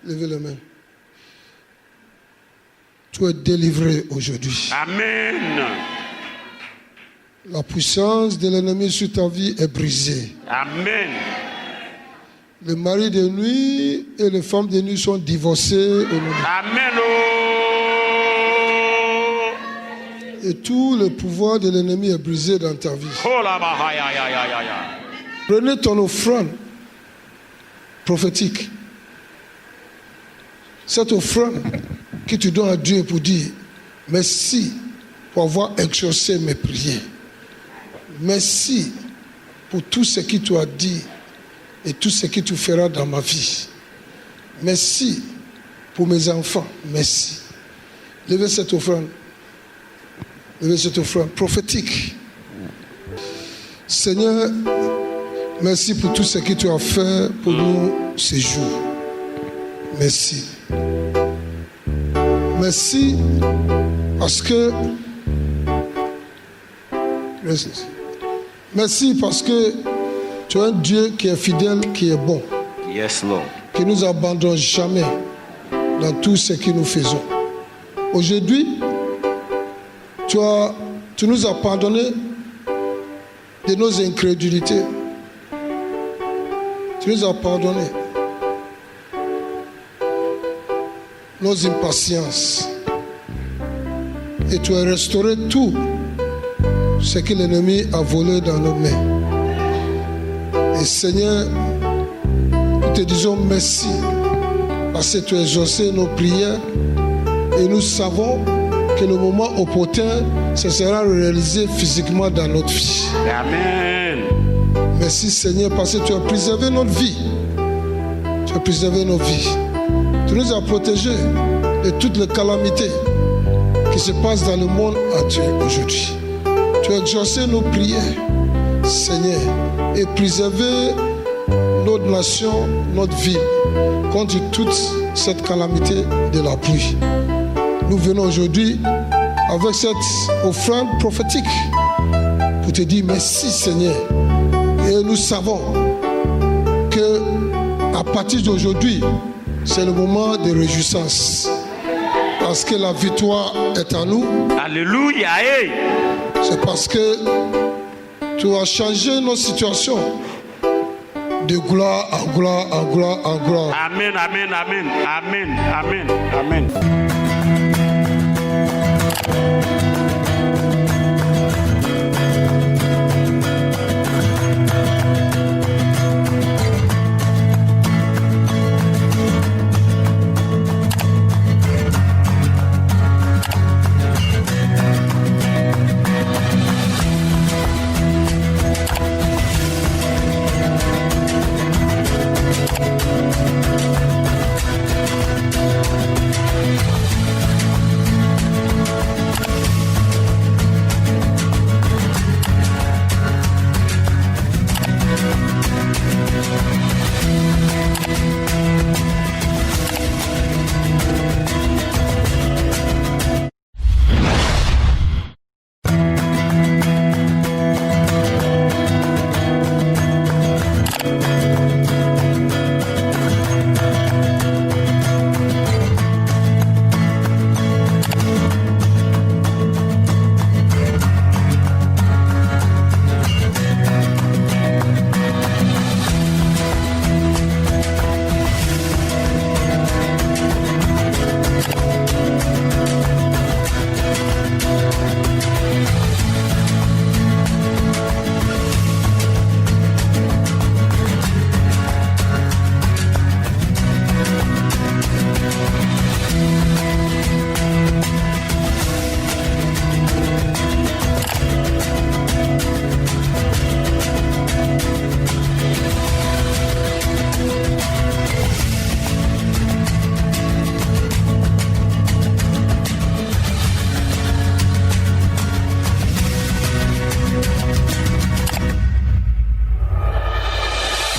Levez les mains. Tu es délivré aujourd'hui.
Amen.
La puissance de l'ennemi sur ta vie est brisée.
Amen.
Les maris de nuit et les femmes de nuit sont divorcés au nom de
Amen.
Et tout le pouvoir de l'ennemi est brisé dans ta vie.
Oh là bas, aïe, aïe, aïe, aïe, aïe.
Prenez ton offrande prophétique. Cette offrande que tu donnes à Dieu pour dire merci pour avoir exaucé mes prières. Merci pour tout ce que tu as dit et tout ce que tu feras dans ma vie. Merci pour mes enfants. Merci. Levez cette offrande. Levez cette offrande prophétique. Seigneur, merci pour tout ce que tu as fait pour nous ces jours. Merci. Merci parce que merci parce que tu es un Dieu qui est fidèle, qui est bon.
Yes, Lord.
Qui ne nous abandonne jamais dans tout ce que nous faisons. Aujourd'hui, tu nous as pardonné de nos incrédulités. Tu nous as pardonné nos impatiences. Et tu as restauré tout ce que l'ennemi a volé dans nos mains. Et Seigneur, nous te disons merci parce que tu as exaucé nos prières et nous savons que le moment opportun, ce sera réalisé physiquement dans notre vie.
Amen.
Merci Seigneur parce que tu as préservé notre vie. Tu as préservé nos vies. Tu nous as protégés de toutes les calamités qui se passent dans le monde actuel aujourd'hui. Tu as exaucé nos prières, Seigneur, et préservé notre nation, notre ville, contre toute cette calamité de la pluie. Nous venons aujourd'hui avec cette offrande prophétique pour te dire merci Seigneur. Et nous savons que à partir d'aujourd'hui, c'est le moment de réjouissance. Parce que la victoire est à nous.
Alléluia.
C'est parce que tu as changé nos situations de gloire en gloire en gloire en gloire.
Amen, amen, amen, amen, amen, amen.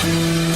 Amen.